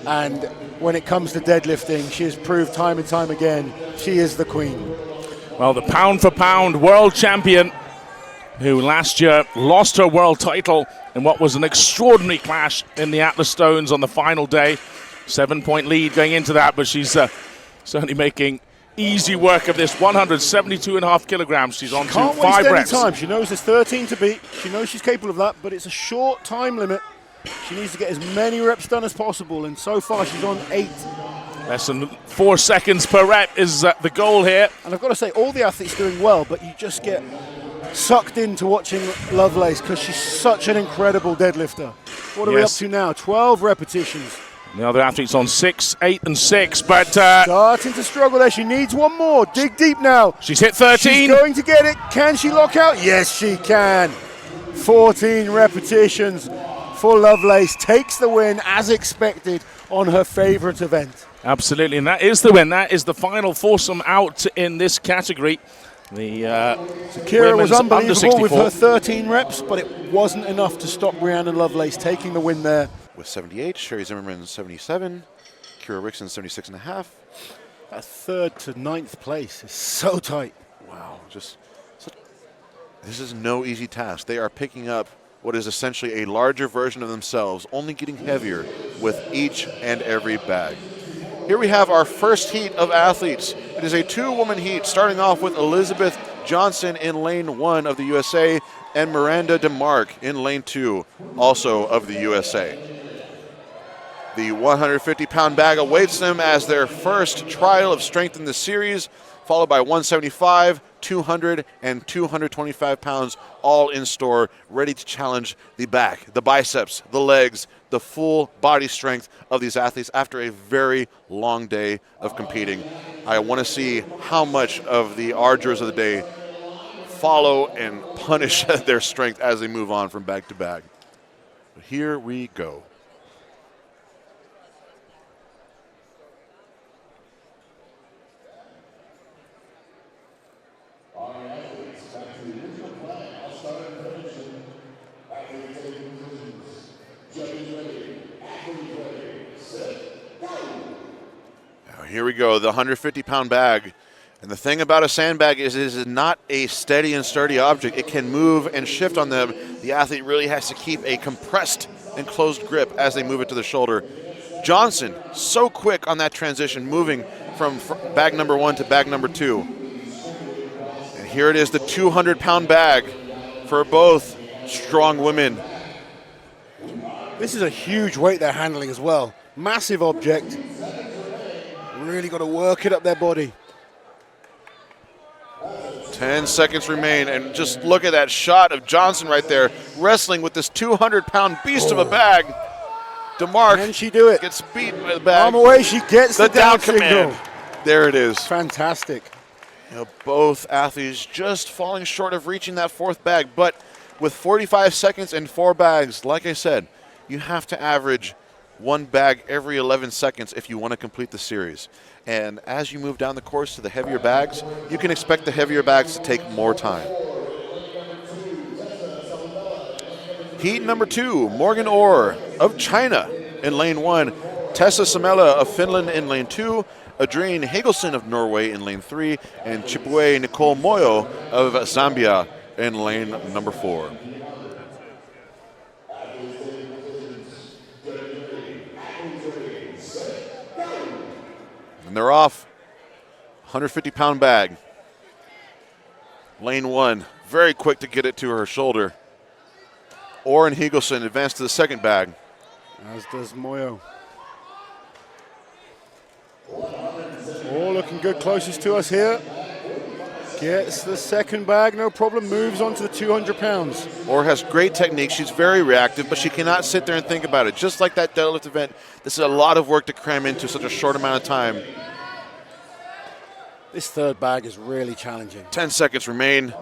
And when it comes to deadlifting, she has proved time and time again she is the queen. Well, the pound-for-pound world champion who last year lost her world title in what was an extraordinary clash in the Atlas Stones on the final day. 7-point lead going into that, but she's certainly making easy work of this. 172.5 kilograms. She's on to 5 reps. Can't waste any time. She knows there's 13 to beat. She knows she's capable of that, but it's a short time limit. She needs to get as many reps done as possible, and so far she's on 8. Less than 4 seconds per rep is the goal here. And I've got to say, all the athletes doing well, but you just get sucked into watching Lovelace because she's such an incredible deadlifter. What are we up to now? 12 repetitions. The other athletes on 6, 8, and 6, but starting to struggle there. She needs one more. Dig deep now. She's hit 13. She's going to get it. Can she lock out? Yes, she can. 14 repetitions for Lovelace. Takes the win as expected on her favorite event. Absolutely, and that is the win. That is the final foursome out in this category. The Kira was unbelievable with her 64. 13 reps, but it wasn't enough to stop Rhiannon Lovelace taking the win there. With 78, Sherry Zimmerman 77, Kira Rickson 76.5. That 3rd to 9th place is so tight. Wow, this is no easy task. They are picking up what is essentially a larger version of themselves, only getting heavier with each and every bag. Here we have our first heat of athletes. It is a 2-woman heat, starting off with Elizabeth Johnson in lane 1 of the USA and Miranda DeMarc in lane 2, also of the USA. The 150-pound bag awaits them as their first trial of strength in the series, followed by 175, 200, and 225 pounds, all in store, ready to challenge the back, the biceps, the legs, the full body strength of these athletes after a very long day of competing. I want to see how much of the arduous of the day follow and punish their strength as they move on from bag to bag. But here we go. Here we go, the 150-pound bag. And the thing about a sandbag is it is not a steady and sturdy object. It can move and shift on them. The athlete really has to keep a compressed and closed grip as they move it to the shoulder. Johnson, so quick on that transition, moving from bag number 1 to bag number 2. And here it is, the 200-pound bag for both strong women. This is a huge weight they're handling as well. Massive object. Really got to work it up their body. 10 seconds remain, and just look at that shot of Johnson right there, wrestling with this 200-pound beast of a bag. DeMarc Can she do it? gets beat by the bag. Arm away, she gets the down command. signal. There it is. Fantastic. You know, both athletes just falling short of reaching that 4th bag, but with 45 seconds and 4 bags, like I said, you have to average 1 bag every 11 seconds if you want to complete the series. And as you move down the course to the heavier bags, you can expect the heavier bags to take more time. Heat number 2, Morgan Orr of China in lane 1, Tessa Samela of Finland in lane 2, Adrienne Hagelson of Norway in lane 3, and Chipwe Nicole Moyo of Zambia in lane number 4. And they're off. 150-pound bag. Lane 1, very quick to get it to her shoulder. Orr and Hagelson advance to the 2nd bag. As does Moyo. All looking good, closest to us here. Gets the second bag, no problem, moves on to the 200 pounds. Or has great technique. She's very reactive, but she cannot sit there and think about it. Just like that deadlift event, this is a lot of work to cram into such a short amount of time. This third bag is really challenging. 10 seconds remain.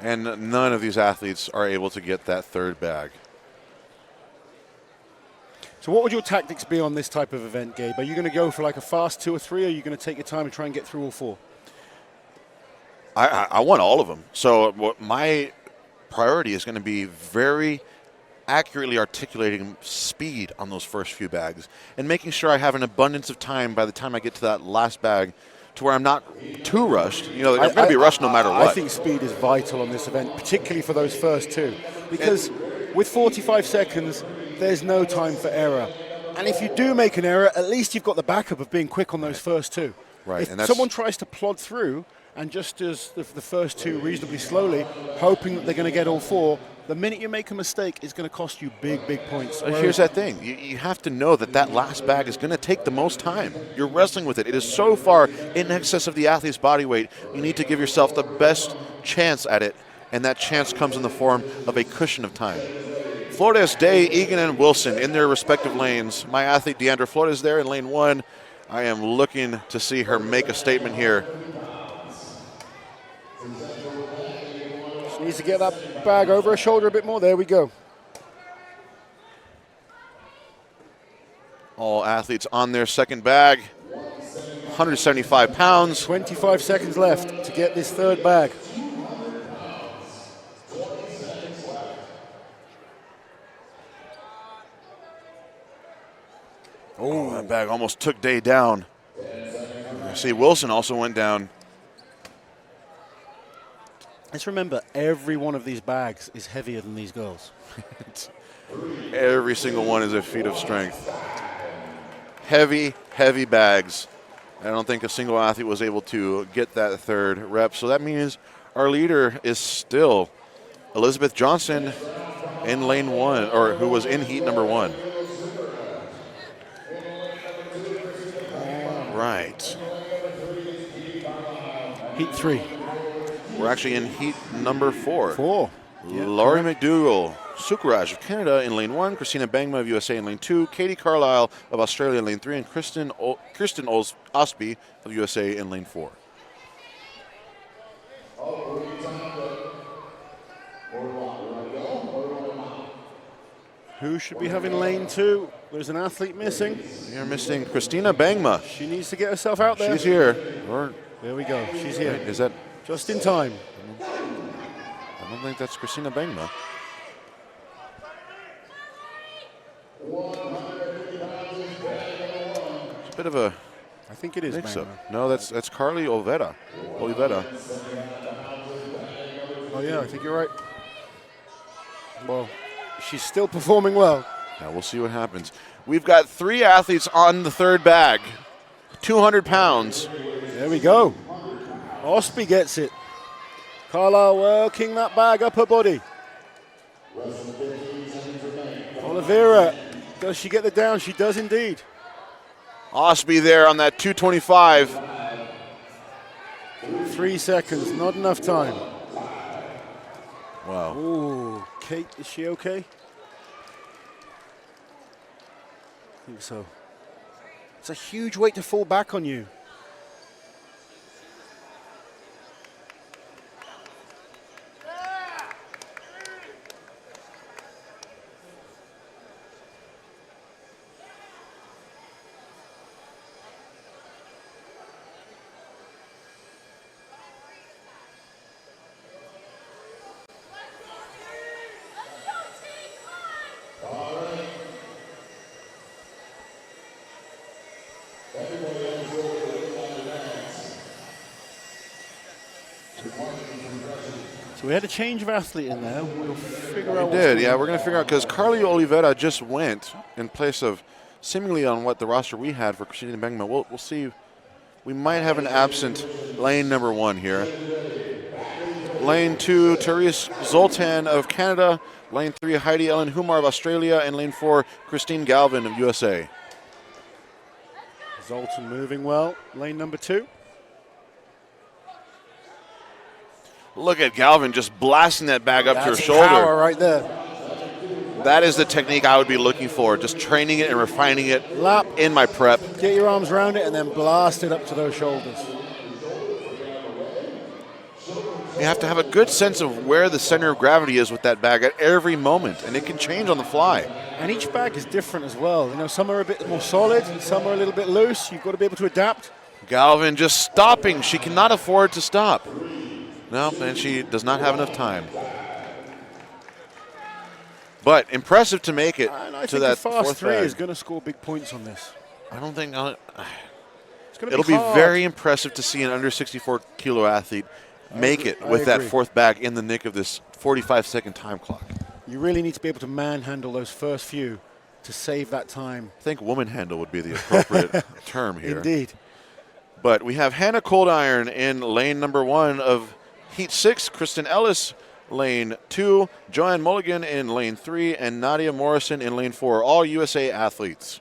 And none of these athletes are able to get that third bag. So what would your tactics be on this type of event, Gabe? Are you going to go for like a fast 2 or 3, or are you going to take your time and try and get through all 4? I want all of them. So what my priority is going to be very accurately articulating speed on those first few bags and making sure I have an abundance of time by the time I get to that last bag to where I'm not too rushed. You know, I'm going to be rushed no matter what. I think speed is vital on this event, particularly for those first 2, because with 45 seconds, there's no time for error. And if you do make an error, at least you've got the backup of being quick on those first 2. Right. If someone tries to plod through and just does the first 2 reasonably slowly, hoping that they're going to get all 4, the minute you make a mistake, it's going to cost you big, big points. Here's that thing. You have to know that last bag is going to take the most time. You're wrestling with it. It is so far in excess of the athlete's body weight. You need to give yourself the best chance at it, and that chance comes in the form of a cushion of time. Flores, Day, Egan, and Wilson in their respective lanes. My athlete, Deandra Flores, there in lane 1. I am looking to see her make a statement here. She needs to get that bag over her shoulder a bit more. There we go. All athletes on their second bag. 175 pounds. 25 seconds left to get this third bag. Oh, that bag almost took Day down. See, Wilson also went down. Let's remember, every one of these bags is heavier than these girls. Every single one is a feat of strength. Heavy, heavy bags. I don't think a single athlete was able to get that third rep. So that means our leader is still Elizabeth Johnson in lane 1, or who was in heat number 1. Right. Heat 3. We're actually in heat number 4. 4. Yeah, Laurie McDougall, Sukraj of Canada in lane 1, Christina Bangma of USA in lane 2, Katie Carlisle of Australia in lane 3, and Kristen Osby of USA in lane 4. Who should be having lane 2? There's an athlete missing. You're missing Christina Bangma. She needs to get herself out there. She's here. There we go. She's here. Is that? Just in time. I don't think that's Christina Bangma. It's a bit of a I think it is. mix-up. No, that's Carly Olivera. Oh yeah, I think you're right. Well, she's still performing well. Now we'll see what happens. We've got 3 athletes on the third bag. 200 pounds. There we go. Osby gets it. Carlisle working that bag up her body. Oliveira, does she get the down? She does indeed. Osby there on that 225. 3 seconds, not enough time. Wow. Ooh, Kate, is she okay? I think so. It's a huge weight to fall back on you. So we had a change of athlete in there. We'll figure out. We did, yeah. We're going to figure out because Carly Oliveira just went in place of seemingly on what the roster we had for Christina Bangma. We'll see. We might have an absent lane number 1 here. Lane 2, Therese Zoltan of Canada. Lane 3, Heidi Ellen Humar of Australia. And lane 4, Christine Galvin of USA. Zoltan moving well. Lane number 2. Look at Galvin just blasting that bag up to her That's shoulder. power right there. That is the technique I would be looking for, just training it and refining it Lap. in my prep. Get your arms around it and then blast it up to those shoulders. You have to have a good sense of where the center of gravity is with that bag at every moment, and it can change on the fly. And each bag is different as well. You know, some are a bit more solid, some are a little bit loose. You've got to be able to adapt. Galvin just stopping. She cannot afford to stop. No, and she does not have enough time. But impressive to make it And I to think that the fast fourth 3 bag. is going to score big points on this. I don't think It's going to it'll be hard. very impressive to see an under 64 kilo athlete make it with that agree. fourth bag in the nick of this 45-second time clock. You really need to be able to manhandle those first few to save that time. I think woman handle would be the appropriate term here. Indeed. But we have Hannah Coldiron in lane number 1 of Heat 6, Kristen Ellis lane 2, Joanne Mulligan in lane 3, and Nadia Morrison in lane 4, all USA athletes.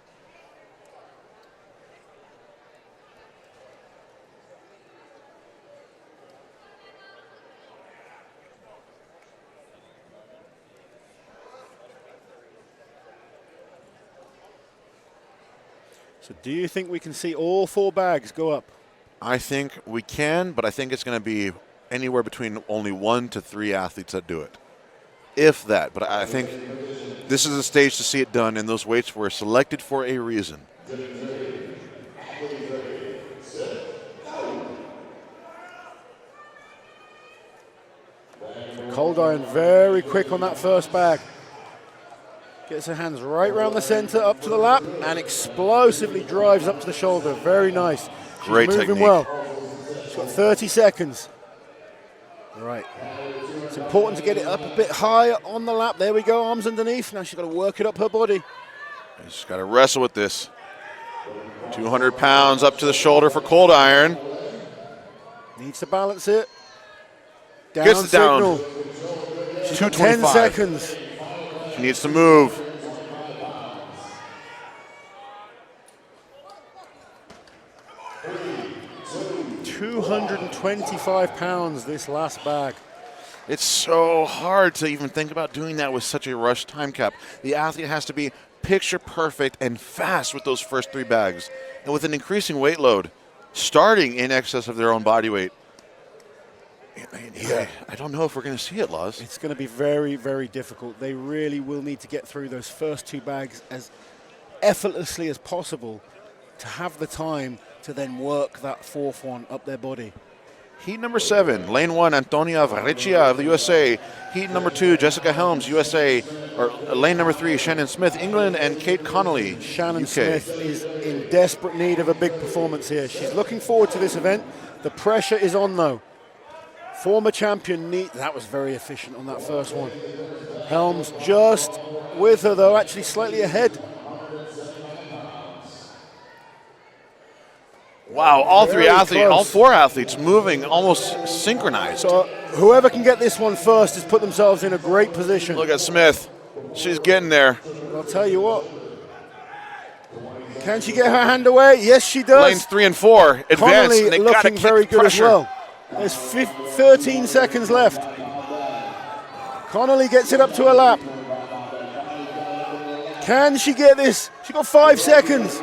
So do you think we can see all 4 bags go up? I think we can, but I think it's going to be anywhere between only 1 to 3 athletes that do it, if that. But I think this is a stage to see it done, and those weights were selected for a reason. Coldiron very quick on that first bag. Gets her hands right around the center, up to the lap, and explosively drives up to the shoulder. Very nice. She's Great moving technique. well. She's got 30 seconds. All right. It's important to get it up a bit higher on the lap. There we go, arms underneath. Now she's got to work it up her body. She's got to wrestle with this. 200 pounds up to the shoulder for Coldiron. Needs to balance it. Down Gets it down. signal. She's got 10 225. seconds. She needs to move. £225 this last bag. It's so hard to even think about doing that with such a rush time cap. The athlete has to be picture perfect and fast with those first 3 bags. And with an increasing weight load, starting in excess of their own body weight, I don't know if we're going to see it, Laz. It's going to be very, very difficult. They really will need to get through those first 2 bags as effortlessly as possible to have the time to then work that 4th one up their body. Heat number 7, lane 1, Antonia Varechia of the USA. Heat number 2, Jessica Helms, USA. Or lane number 3, Shannon Smith, England, and Kate Connolly, Shannon UK. Smith is in desperate need of a big performance here. She's looking forward to this event. The pressure is on, though. Former champion, that was very efficient on that first one. Helms just with her, though, actually slightly ahead. Wow, all Very 3 athletes, close. all 4 athletes moving almost synchronized. So whoever can get this one first has put themselves in a great position. Look at Smith. She's getting there. I'll tell you what. Can she get her hand away? Yes, she does. Lanes 3 and 4 advance. Connolly And they gotta looking keep very the good as pressure. well. There's 13 seconds left. Connolly gets it up to a lap. Can she get this? She got 5 seconds.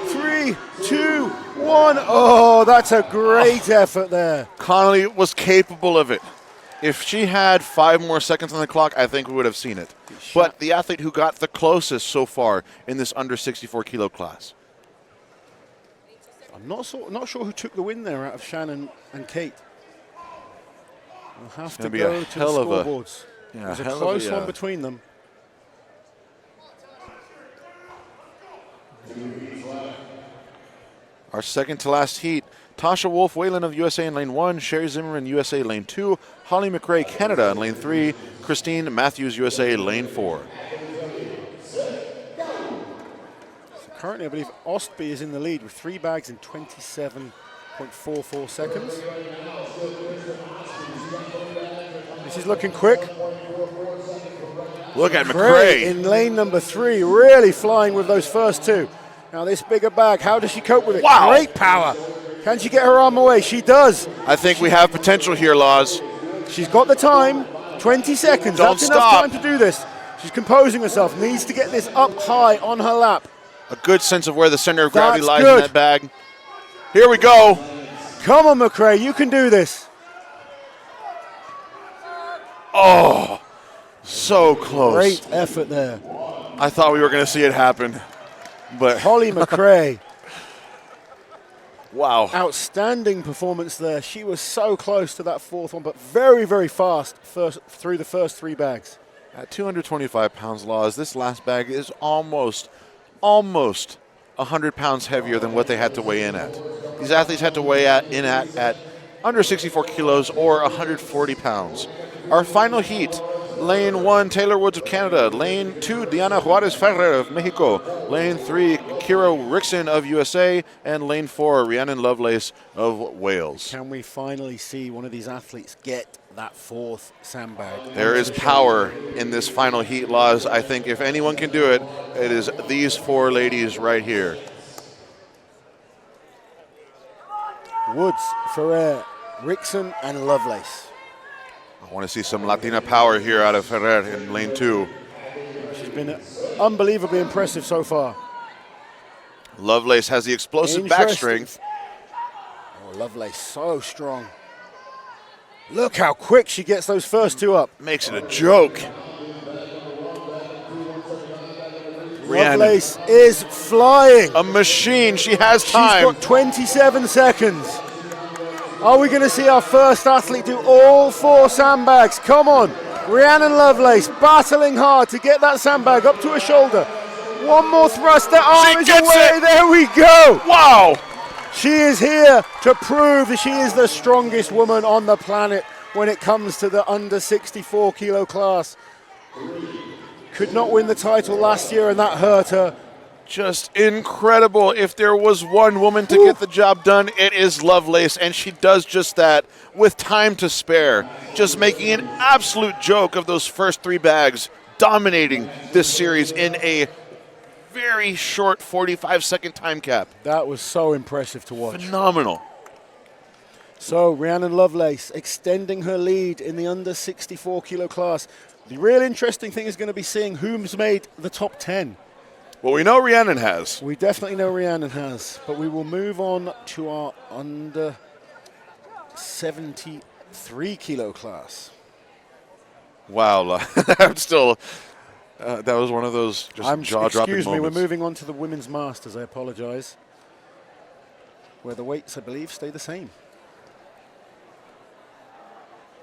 3, 2, 1. Oh, that's a great effort there. Connolly was capable of it. If she had 5 more seconds on the clock, I think we would have seen it. But the athlete who got the closest so far in this under 64 kilo class. I'm not sure who took the win there out of Shannon and Kate. We'll have to gonna be go a to the hell of a- scoreboards. Yeah, There's a hell of close a- one between them. Our second to last heat, Tasha Wolf Whalen of USA in lane 1, Sherry Zimmerman USA lane 2, Holly McRae Canada in lane 3, Christine Matthews USA lane 4. Currently, I believe Ostby is in the lead with 3 bags in 27.44 seconds. This is looking quick. Look at McRae McRae. in lane number 3, really flying with those first two. Now this bigger bag, how does she cope with it? Wow. Great power. Can she get her arm away? She does. I think we have potential here, Laws. She's got the time, 20 seconds. Don't That's stop. enough time to do this. She's composing herself, needs to get this up high on her lap. A good sense of where the center of gravity That's lies good. in that bag. Here we go. Come on, McRae, you can do this. Oh, so close. Great effort there. I thought we were going to see it happen, but Holly McRae, wow. outstanding performance there. She was so close to that fourth one, but very, very fast through the first 3 bags. At 225 pounds, Laws, this last bag is almost 100 pounds heavier than what they had to weigh in at. These athletes had to weigh in at under 64 kilos or 140 pounds. Our final heat, lane 1, Taylor Woods of Canada. Lane 2, Diana Juarez Ferrer of Mexico. Lane 3, Kira Rickson of USA. And lane 4, Rhiannon Lovelace of Wales. Can we finally see one of these athletes get that 4th sandbag? There is power in this final heat, Laws. I think if anyone can do it, it is these 4 ladies right here. Woods, Ferrer, Rickson, and Lovelace. I want to see some Latina power here out of Ferrer in lane 2. She's been unbelievably impressive so far. Lovelace has the explosive back Interesting. strength. Oh, Lovelace, so strong. Look how quick she gets those first 2 up. Makes it a joke. Rhiannon, Lovelace is flying. a machine. She has She's time. got 27 seconds. Are we going to see our first athlete do all 4 sandbags? Come on. Rhiannon Lovelace battling hard to get that sandbag up to her shoulder. One more thrust. That arm is gets away. it. There we go. Wow. She is here to prove that she is the strongest woman on the planet when it comes to the under 64 kilo class. Could not win the title last year and that hurt her. Just incredible. If there was one woman to get the job done, it is Lovelace, and she does just that with time to spare. Just making an absolute joke of those first 3 bags, dominating this series in a very short 45-second time cap. That was so impressive to watch. Phenomenal. So Rhiannon Lovelace extending her lead in the under 64 kilo class. The real interesting thing is going to be seeing who's made the top 10. Well, we know Rhiannon has. We definitely know Rhiannon has, but we will move on to our under 73 kilo class. Wow, I'm still. That was one of those just jaw-dropping Excuse me, moments. we're moving on to the women's masters. I apologize. Where the weights, I believe, stay the same.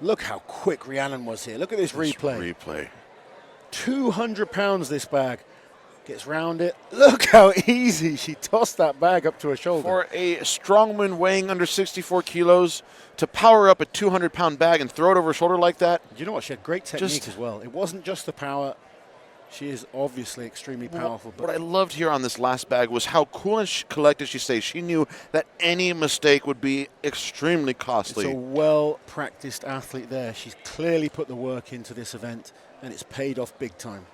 Look how quick Rhiannon was here. Look at this replay. 200 pounds this bag. Gets round it. Look how easy she tossed that bag up to her shoulder. For a strongman weighing under 64 kilos to power up a 200-pound bag and throw it over her shoulder like that. You know what? She had great technique as well. It wasn't just the power. She is obviously extremely powerful. But What I loved here on this last bag was how cool and collected she stayed. She knew that any mistake would be extremely costly. it's a well-practiced athlete there. She's clearly put the work into this event, and it's paid off big time.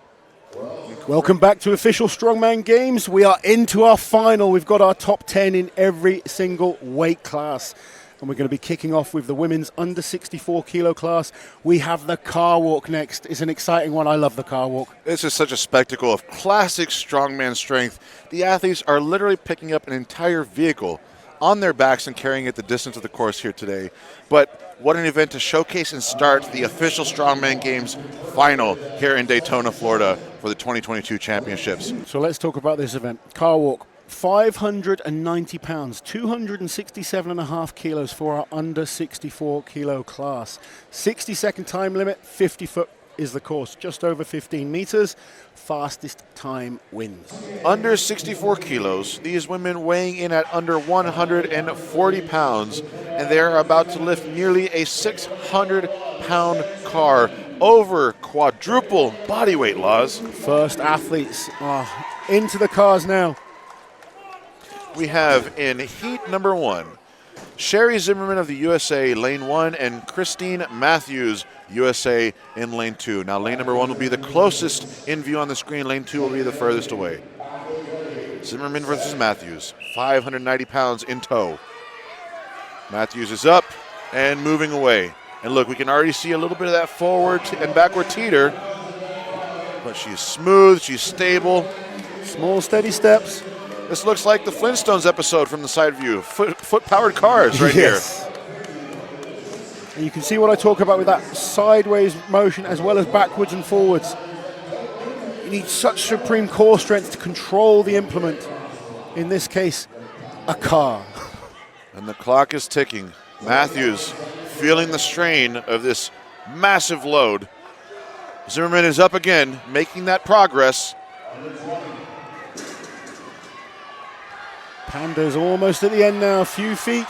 Welcome back to Official Strongman Games. We are into our final. We've got our top 10 in every single weight class. And we're going to be kicking off with the women's under 64 kilo class. We have the car walk next. It's an exciting one. I love the car walk. This is such a spectacle of classic strongman strength. The athletes are literally picking up an entire vehicle on their backs and carrying it the distance of the course here today. But what an event to showcase and start the Official Strongman Games final here in Daytona, Florida for the 2022 championships. So let's talk about this event. Car walk, 590 pounds, 267.5 kilos for our under 64 kilo class. 60-second time limit, 50 foot is the course, just over 15 meters. Fastest time wins. Under 64 kilos, these women weighing in at under 140 pounds, and they are about to lift nearly a 600-pound car over quadruple body weight, Laws. First athletes are into the cars now. We have in heat number 1, Sherry Zimmerman of the USA, lane 1, and Christine Matthews USA in lane 2. Now lane number 1 will be the closest in view on the screen. Lane 2 will be the furthest away. Zimmerman versus Matthews, 590 pounds in tow. Matthews is up and moving away. And look, we can already see a little bit of that forward and backward teeter. But she's smooth, she's stable. Small, steady steps. This looks like the Flintstones episode from the side view. Foot-powered cars right here. And you can see what I talk about with that sideways motion as well as backwards and forwards. You need such supreme core strength to control the implement. In this case, a car. And the clock is ticking. Matthews feeling the strain of this massive load. Zimmerman is up again, making that progress. Panda's almost at the end now, a few feet.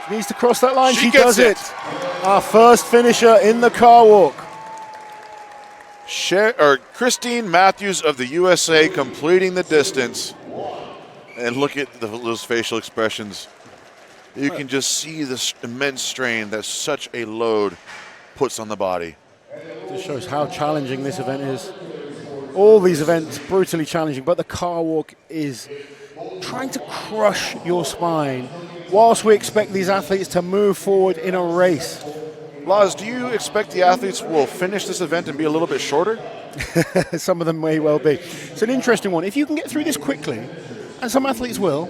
She needs to cross that line, she gets does it. Our first finisher in the car walk. Christine Matthews of the USA completing the distance. And look at those facial expressions. You can just see this immense strain that such a load puts on the body. This shows how challenging this event is. All these events brutally challenging, but the car walk is trying to crush your spine whilst we expect these athletes to move forward in a race. Laz, do you expect the athletes will finish this event and be a little bit shorter? Some of them may well be. It's an interesting one. If you can get through this quickly, and some athletes will,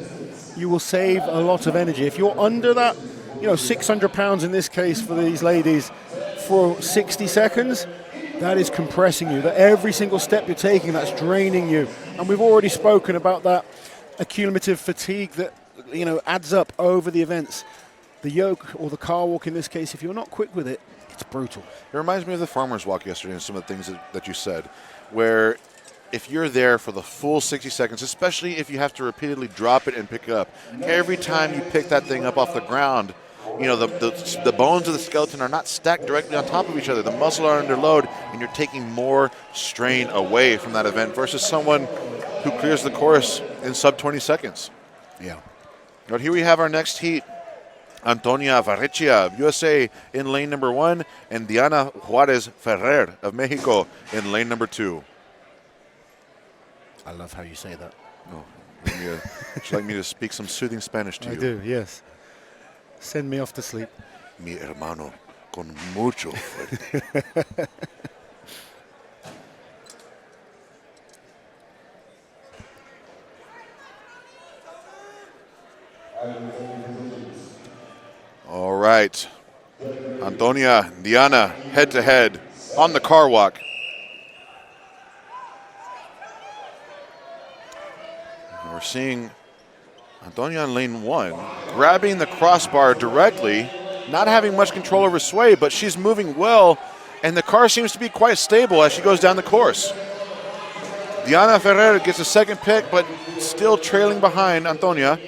you will save a lot of energy. If you're under that, 600 pounds in this case for these ladies for 60 seconds, that is compressing you. That every single step you're taking, that's draining you. And we've already spoken about that accumulative fatigue that adds up over the events. The yoke or the car walk in this case, if you're not quick with it, it's brutal. It reminds me of the farmer's walk yesterday and some of the things that you said, where if you're there for the full 60 seconds, especially if you have to repeatedly drop it and pick it up, every time you pick that thing up off the ground, the bones of the skeleton are not stacked directly on top of each other. The muscles are under load, and you're taking more strain away from that event versus someone who clears the course in sub 20 seconds. Yeah. But here we have our next heat. Antonia Varechia of USA in lane number 1, and Diana Juarez Ferrer of Mexico in lane number 2. I love how you say that. Oh, would you like me to speak some soothing Spanish to you? I do, yes. Send me off to sleep. Mi hermano, con mucho fuerte. All right. Antonia, Diana, head-to-head on the car walk. And we're seeing Antonia in lane 1, grabbing the crossbar directly, not having much control over sway, but she's moving well, and the car seems to be quite stable as she goes down the course. Diana Ferrer gets a second pick, but still trailing behind Antonia.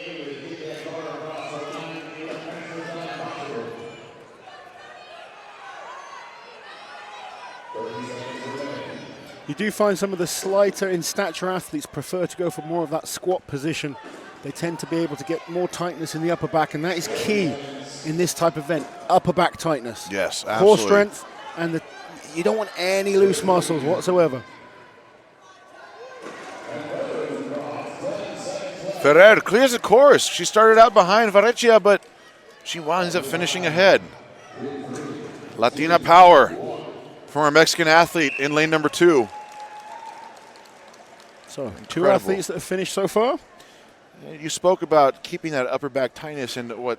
You do find some of the slighter in stature athletes prefer to go for more of that squat position. They tend to be able to get more tightness in the upper back, and that is key in this type of event, upper back tightness. Yes, absolutely. Core strength, and you don't want any loose muscles whatsoever. Ferrer clears the course. She started out behind Varechia, but she winds up finishing ahead. Latina power from our Mexican athlete in lane number 2. So, two athletes that have finished so far. You spoke about keeping that upper back tightness, and what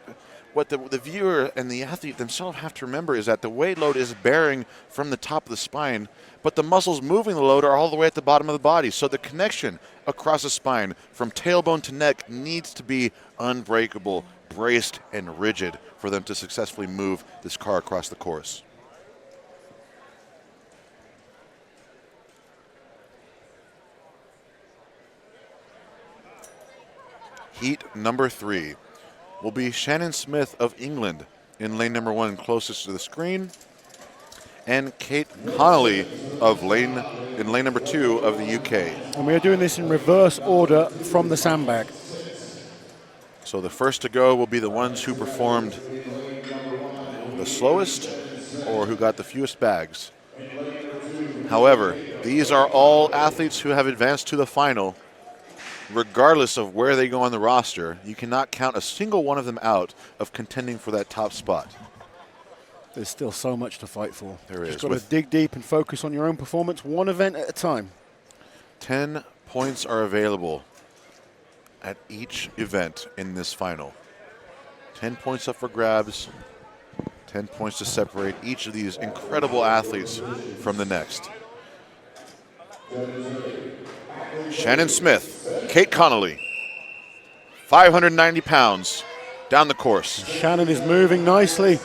the viewer and the athlete themselves have to remember is that the weight load is bearing from the top of the spine, but the muscles moving the load are all the way at the bottom of the body. So the connection across the spine from tailbone to neck needs to be unbreakable, braced, and rigid for them to successfully move this car across the course. Heat number 3 will be Shannon Smith of England in lane number 1, closest to the screen, and Kate Connolly in lane number 2 of the UK. And we are doing this in reverse order from the sandbag. So the first to go will be the ones who performed the slowest or who got the fewest bags. However, these are all athletes who have advanced to the final. Regardless of where they go on the roster, you cannot count a single one of them out of contending for that top spot. There's still so much to fight for. There is. Just got to dig deep and focus on your own performance, one event at a time. 10 points are available at each event in this final. 10 points up for grabs, 10 points to separate each of these incredible athletes from the next. Shannon Smith, Kate Connolly, 590 pounds down the course. Shannon is moving nicely.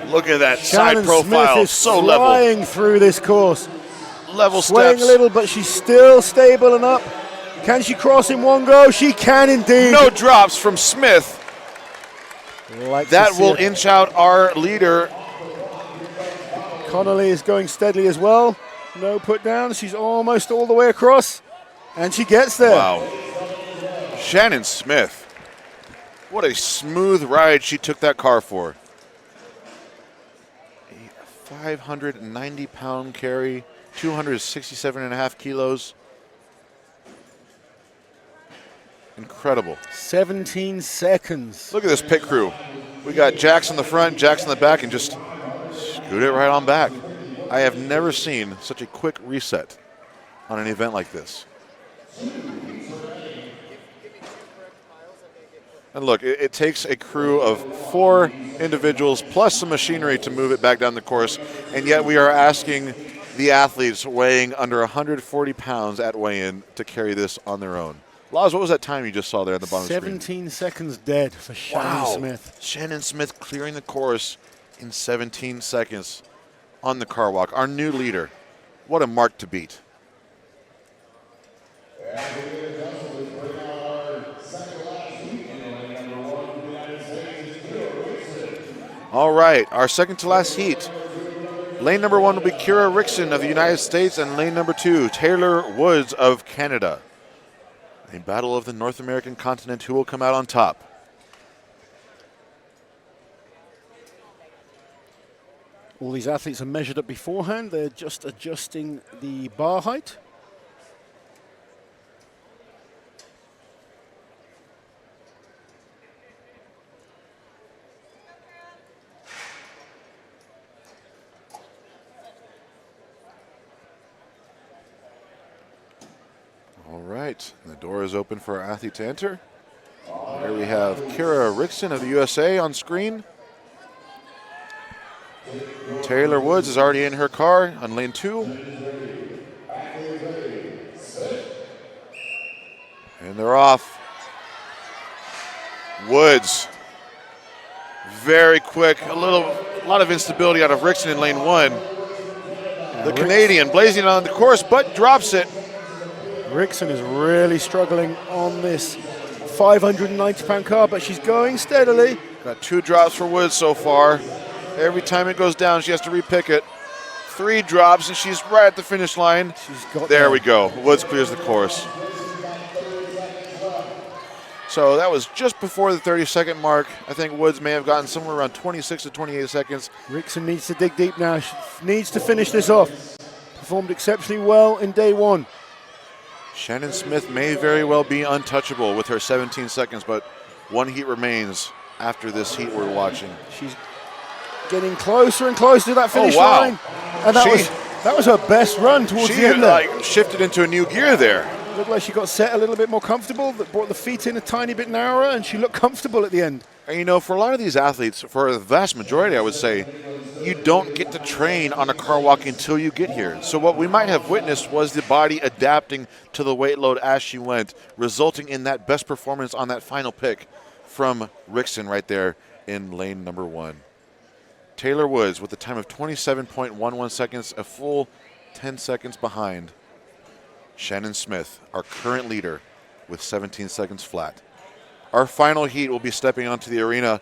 Look at that Shannon side profile, Smith is so level. flying through this course. Level Swaying steps. a little, but she's still stable and up. Can she cross in one go? She can indeed. No drops from Smith. Like That will inch out our leader. Connolly is going steadily as well. No put down. She's almost all the way across. And she gets there. Wow. Shannon Smith. What a smooth ride she took that car for. A 590-pound carry, 267.5 kilos. Incredible. 17 seconds. Look at this pit crew. We got Jax in the front, Jax in the back, and just scoot it right on back. I have never seen such a quick reset on an event like this. And look, it takes a crew of 4 individuals plus some machinery to move it back down the course, and yet we are asking the athletes weighing under 140 pounds at weigh-in to carry this on their own. Laz, what was that time you just saw there at the bottom of the screen? 17 seconds dead for Shannon Smith. Shannon Smith clearing the course in 17 seconds on the car walk. Our new leader. What a mark to beat. All right, our second to last heat. Lane number 1 will be Kira Rickson of the United States, and lane number 2, Taylor Woods of Canada. A battle of the North American continent. Who will come out on top? All these athletes are measured up beforehand. They're just adjusting the bar height. All right, the door is open for our athlete to enter. Here we have Kira Rickson of the USA on screen. Taylor Woods is already in her car on lane 2. And they're off. Woods, very quick. A lot of instability out of Rickson in lane 1. The Canadian blazing on the course, but drops it. Rickson is really struggling on this 590-pound car, but she's going steadily. Got 2 drops for Woods so far. Every time it goes down, she has to repick it. 3 drops, and she's right at the finish line. She's got there we go. Woods clears the course. So that was just before the 30-second mark. I think Woods may have gotten somewhere around 26 to 28 seconds. Rickson needs to dig deep now. She needs to finish this off. Performed exceptionally well in day 1. Shannon Smith may very well be untouchable with her 17 seconds, but 1 heat remains after this heat we're watching. She's getting closer and closer to that finish wow. line. And that was her best run towards the end there. She shifted into a new gear there. Looked like she got set a little bit more comfortable, that brought the feet in a tiny bit narrower, and she looked comfortable at the end. And you know, for a lot of these athletes, for the vast majority, I would say, you don't get to train on a car walk until you get here. So what we might have witnessed was the body adapting to the weight load as she went, resulting in that best performance on that final pick from Rickson right there in lane number 1. Taylor Woods with a time of 27.11 seconds, a full 10 seconds behind Shannon Smith, our current leader, with 17 seconds flat. Our final heat will be stepping onto the arena.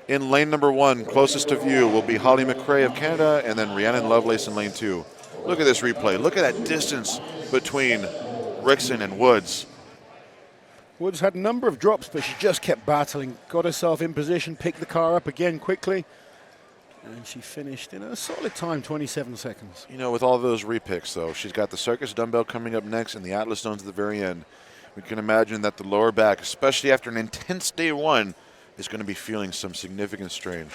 In lane number 1, closest to view, will be Holly McRae of Canada, and then Rhiannon Lovelace in lane 2. Look at this replay. Look at that distance between Rickson and Woods. Woods had a number of drops, but she just kept battling, got herself in position, picked the car up again quickly, and she finished in a solid time, 27 seconds. You know, with all those repicks, though, she's got the Circus Dumbbell coming up next and the Atlas Stones at the very end. We can imagine that the lower back, especially after an intense day one, is going to be feeling some significant strain.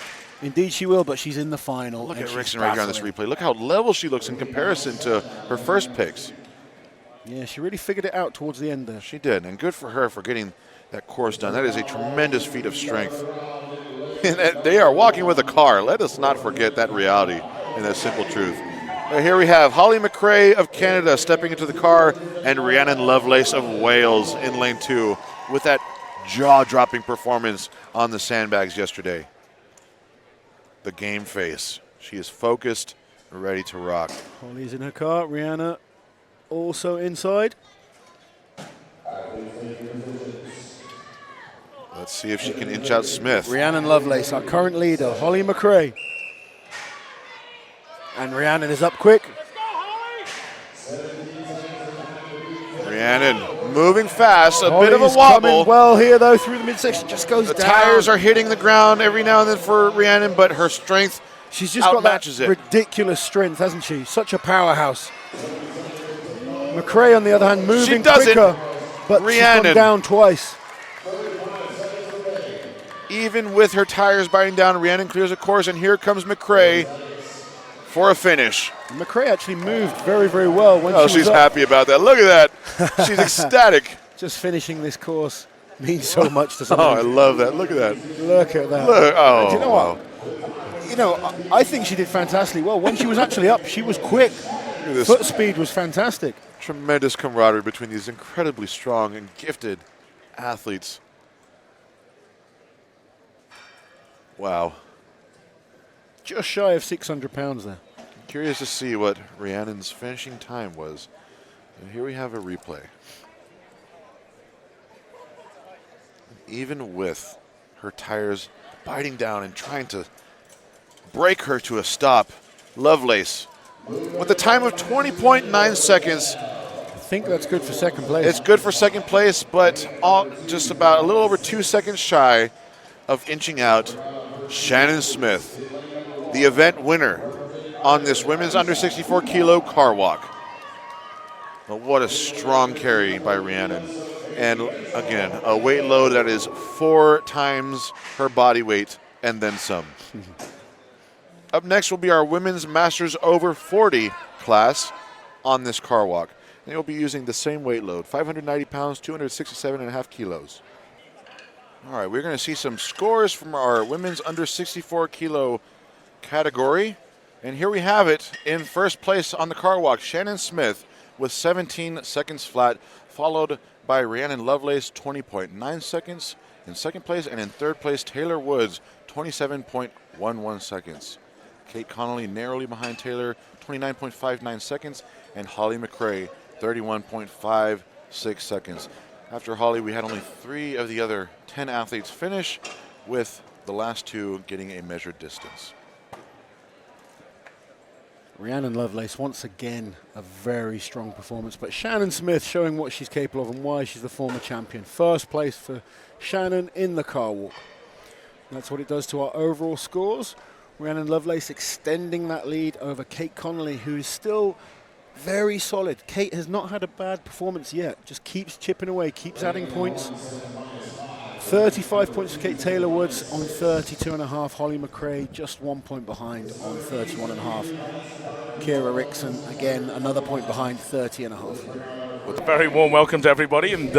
Indeed she will, but she's in the final. Look at Rickson right here on this replay. Look how level she looks in comparison to her first picks. Yeah, she really figured it out towards the end there. She did, and good for her for getting that course done. That is a tremendous feat of strength. And they are walking with a car. Let us not forget that reality and that simple truth. Here we have Holly McRae of Canada stepping into the car, and Rhiannon Lovelace of Wales in lane 2 with that jaw-dropping performance on the sandbags yesterday. The game face. She is focused, ready to rock. Holly's in her car. Rihanna also inside. Let's see if she can inch out Smith. Rhiannon Lovelace, our current leader. Holly McRae. And Rhiannon is up quick. Rhiannon moving fast, a Holly's bit of a wobble. Coming well here though through the midsection, just goes The down. tires are hitting the ground every now and then for Rhiannon, but her strength She's just got that outmatches it. ridiculous strength, hasn't she? Such a powerhouse. McRae, on the other hand, moving does it. quicker, but she's Rhiannon. gone down twice. Even with her tires biting down, Rhiannon clears a course, and here comes McRae for a finish. McRae actually moved very, very well when Oh, she she's was up. happy about that. Look at that. She's ecstatic. Just finishing this course means so much to Oh, someone. I love that. Look at that. Look at that. Look. Oh, Do you know what? You know, I think she did fantastically well. When she was actually up, she was quick. Look at this. Foot speed was fantastic. Tremendous camaraderie between these incredibly strong and gifted athletes. Wow. Just shy of 600 pounds there. Curious to see what Rhiannon's finishing time was. And here we have a replay. Even with her tires biting down and trying to break her to a stop, Lovelace, with a time of 20.9 seconds, I think that's good for second place. it's good for second place, but just about a little over 2 seconds shy of inching out Shannon Smith, the event winner on this women's under 64 kilo car walk. But what a strong carry by Rhiannon. And again, a weight load that is 4 times her body weight and then some. Up next will be our women's Masters over 40 class on this car walk. They will be using the same weight load, 590 pounds, 267.5 kilos. All right, we're going to see some scores from our women's under 64 kilo category. And here we have it in first place on the car walk, Shannon Smith with 17 seconds flat, followed by Rhiannon Lovelace, 20.9 seconds in second place, and in third place, Taylor Woods, 27.11 seconds. Kate Connolly narrowly behind Taylor, 29.59 seconds, and Holly McRae, 31.56 seconds. After Holly, we had only 3 of the other 10 athletes finish, with the last 2 getting a measured distance. Rhiannon Lovelace, once again, a very strong performance. But Shannon Smith showing what she's capable of and why she's the former champion. First place for Shannon in the car walk. That's what it does to our overall scores. Rhiannon Lovelace extending that lead over Kate Connolly, who is still very solid. Kate has not had a bad performance yet. Just keeps chipping away, keeps adding points. 35 points for Kate Taylor Woods on 32.5. Holly McRae just 1 point behind on 31.5. Kira Rickson, again, another point behind, 30.5. A very warm welcome to everybody, and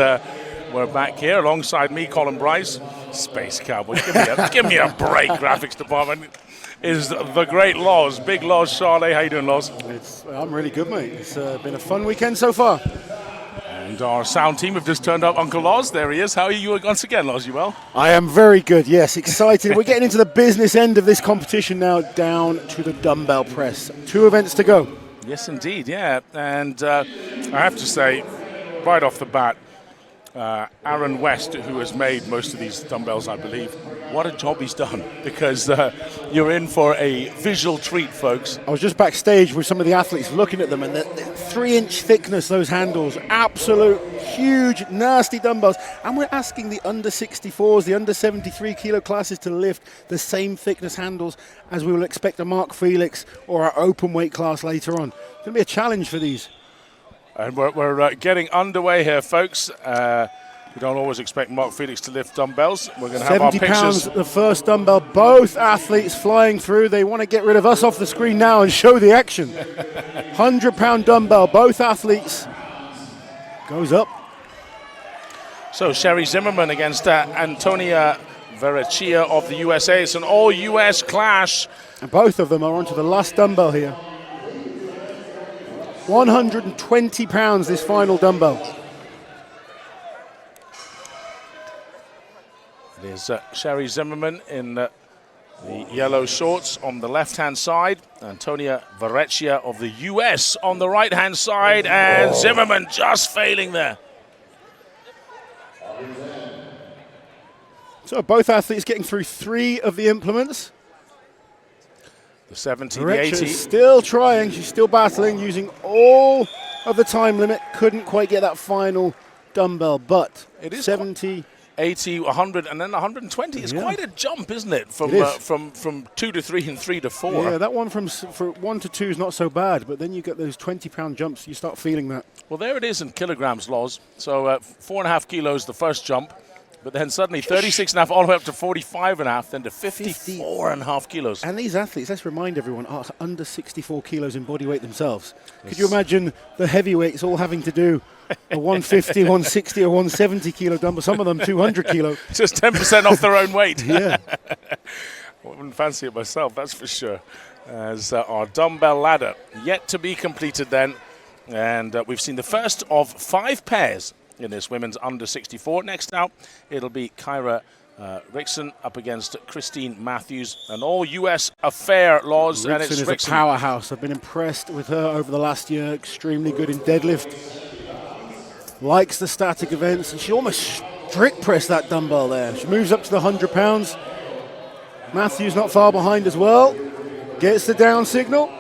we're back here alongside me, Colin Bryce, Space Cowboy. Give me a break, graphics department. Is the great Loz, Big Loz Charlet. How you doing, Loz? I'm really good, mate. It's been a fun weekend so far. And our sound team have just turned up Uncle Loz. There he is. How are you once again, Loz? You well? I am very good, yes. Excited. We're getting into the business end of this competition now, down to the dumbbell press. 2 events to go. Yes, indeed, yeah. And I have to say, right off the bat, Aaron West, who has made most of these dumbbells, I believe. What a job he's done, because you're in for a visual treat, folks. I was just backstage with some of the athletes looking at them, and the 3-inch thickness, those handles, absolute huge, nasty dumbbells. And we're asking the under 64s, the under 73 kilo classes to lift the same thickness handles as we will expect a Mark Felix or our open weight class later on. It's going to be a challenge for these. And we're getting underway here, folks. We don't always expect Mark Felix to lift dumbbells. We're going to have our 70 pictures. pounds, the first dumbbell. Both athletes flying through. They want to get rid of us off the screen now and show the action. 100-pound dumbbell. Both athletes. Goes up. So Sherry Zimmerman against Antonia Verrecchia of the USA. It's an all-US clash. And both of them are onto the last dumbbell here. 120 pounds, this final dumbbell. It is Sherry Zimmerman in the yellow shorts on the left-hand side. Antonia Verrecchia of the US on the right-hand side. And Zimmerman just failing there. So both athletes getting through 3 of the implements. The 70, the Verrecchia 80. is still trying. She's still battling, using all of the time limit. Couldn't quite get that final dumbbell, but it is 70... 80, 100, and then 120. It's quite a jump, isn't it? From from 2 to 3 and 3 to 4. Yeah, that one for 1 to 2 is not so bad, but then you get those 20-pound jumps, you start feeling that. Well, there it is in kilograms, Loz. So 4.5 kilos the first jump, but then suddenly 36.5 all the way up to 45.5, then to 54.5 kilos. And these athletes, let's remind everyone, are under 64 kilos in body weight themselves. Could you imagine the heavyweights all having to do a 150, 160, or 170 kilo dumbbell? Some of them 200 kilo. Just 10% off their own weight. Yeah. I wouldn't fancy it myself, that's for sure. As our dumbbell ladder yet to be completed then. And we've seen the first of 5 pairs in this women's under 64. Next out, it'll be Kyra Rickson up against Christine Matthews. An all-US affair, Laws. And it's Rickson is Rickson. a powerhouse. I've been impressed with her over the last year. Extremely good in deadlift. Likes the static events, and she almost strict pressed that dumbbell there. She moves up to the 100 pounds. Matthews not far behind as well. Gets the down signal.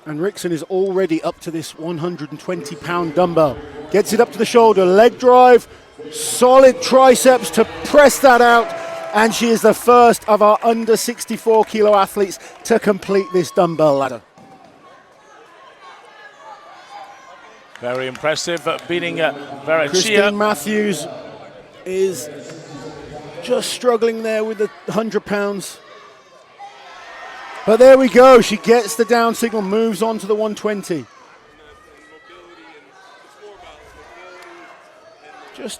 And Rickson is already up to this 120-pound dumbbell. Gets it up to the shoulder, leg drive, solid triceps to press that out. And she is the first of our under 64 kilo athletes to complete this dumbbell ladder. Very impressive, beating Verrecchia. Christine Matthews is just struggling there with the 100 pounds. But there we go. She gets the down signal, moves on to the 120.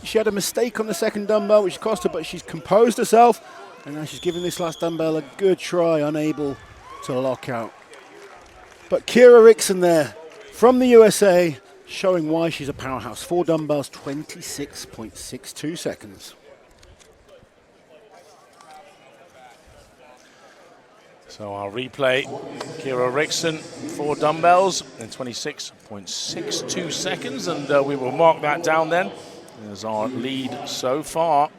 She had a mistake on the second dumbbell, which cost her, but she's composed herself. And now she's giving this last dumbbell a good try, unable to lock out. But Kyra Rickson there from the USA, showing why she's a powerhouse. 4 dumbbells, 26.62 seconds. So I'll replay Kyra Rickson, 4 dumbbells in 26.62 seconds, and we will mark that down then as our lead so far.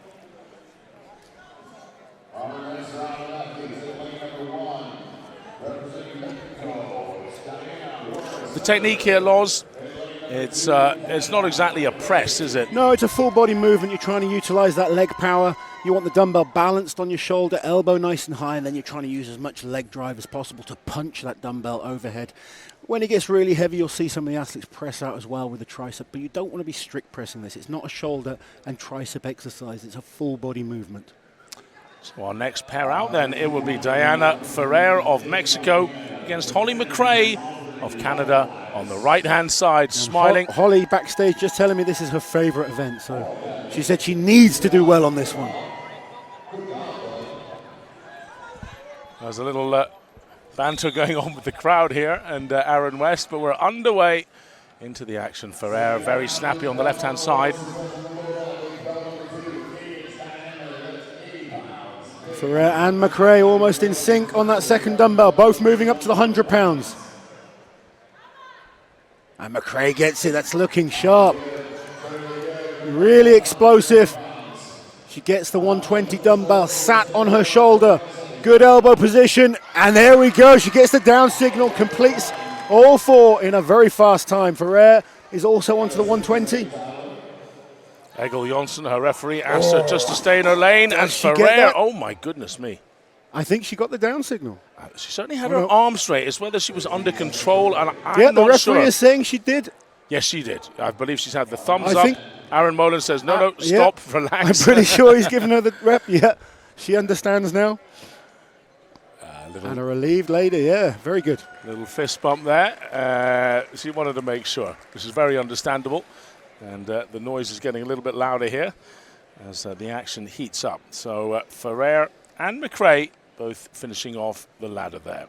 The technique here, Loz, it's not exactly a press, is it? No, it's a full body movement. You're trying to utilize that leg power. You want the dumbbell balanced on your shoulder, elbow nice and high, and then you're trying to use as much leg drive as possible to punch that dumbbell overhead. When it gets really heavy, you'll see some of the athletes press out as well with the tricep, but you don't want to be strict pressing this. It's not a shoulder and tricep exercise. It's a full body movement. So our next pair out then, it will be Diana Ferrer of Mexico against Holly McRae of Canada on the right-hand side, smiling. Holly backstage just telling me this is her favorite event, so she said she needs to do well on this one. There's a little banter going on with the crowd here and Aaron West, but we're underway into the action. Ferrer very snappy on the left-hand side. Ferrer and McRae almost in sync on that second dumbbell, both moving up to the 100 pounds. And McRae gets it, that's looking sharp. Really explosive. She gets the 120 dumbbell sat on her shoulder. Good elbow position, and there we go. She gets the down signal, completes all 4 in a very fast time. Ferrer is also onto the 120. Egil Jonsson, her referee, asked her just to stay in her lane, and Ferrer, oh my goodness me. I think she got the down signal. She certainly had her arm straight. It's whether she was under control, and I'm yeah, the not referee sure. is saying she did. Yes, she did. I believe she's had the thumbs up. Aaron Molan says, no, stop, relax. I'm pretty sure he's given her the rep. Yeah, she understands now. And a relieved lady, yeah, very good. Little fist bump there. She wanted to make sure. This is very understandable. And the noise is getting a little bit louder here as the action heats up. So Ferrer and McRae both finishing off the ladder there.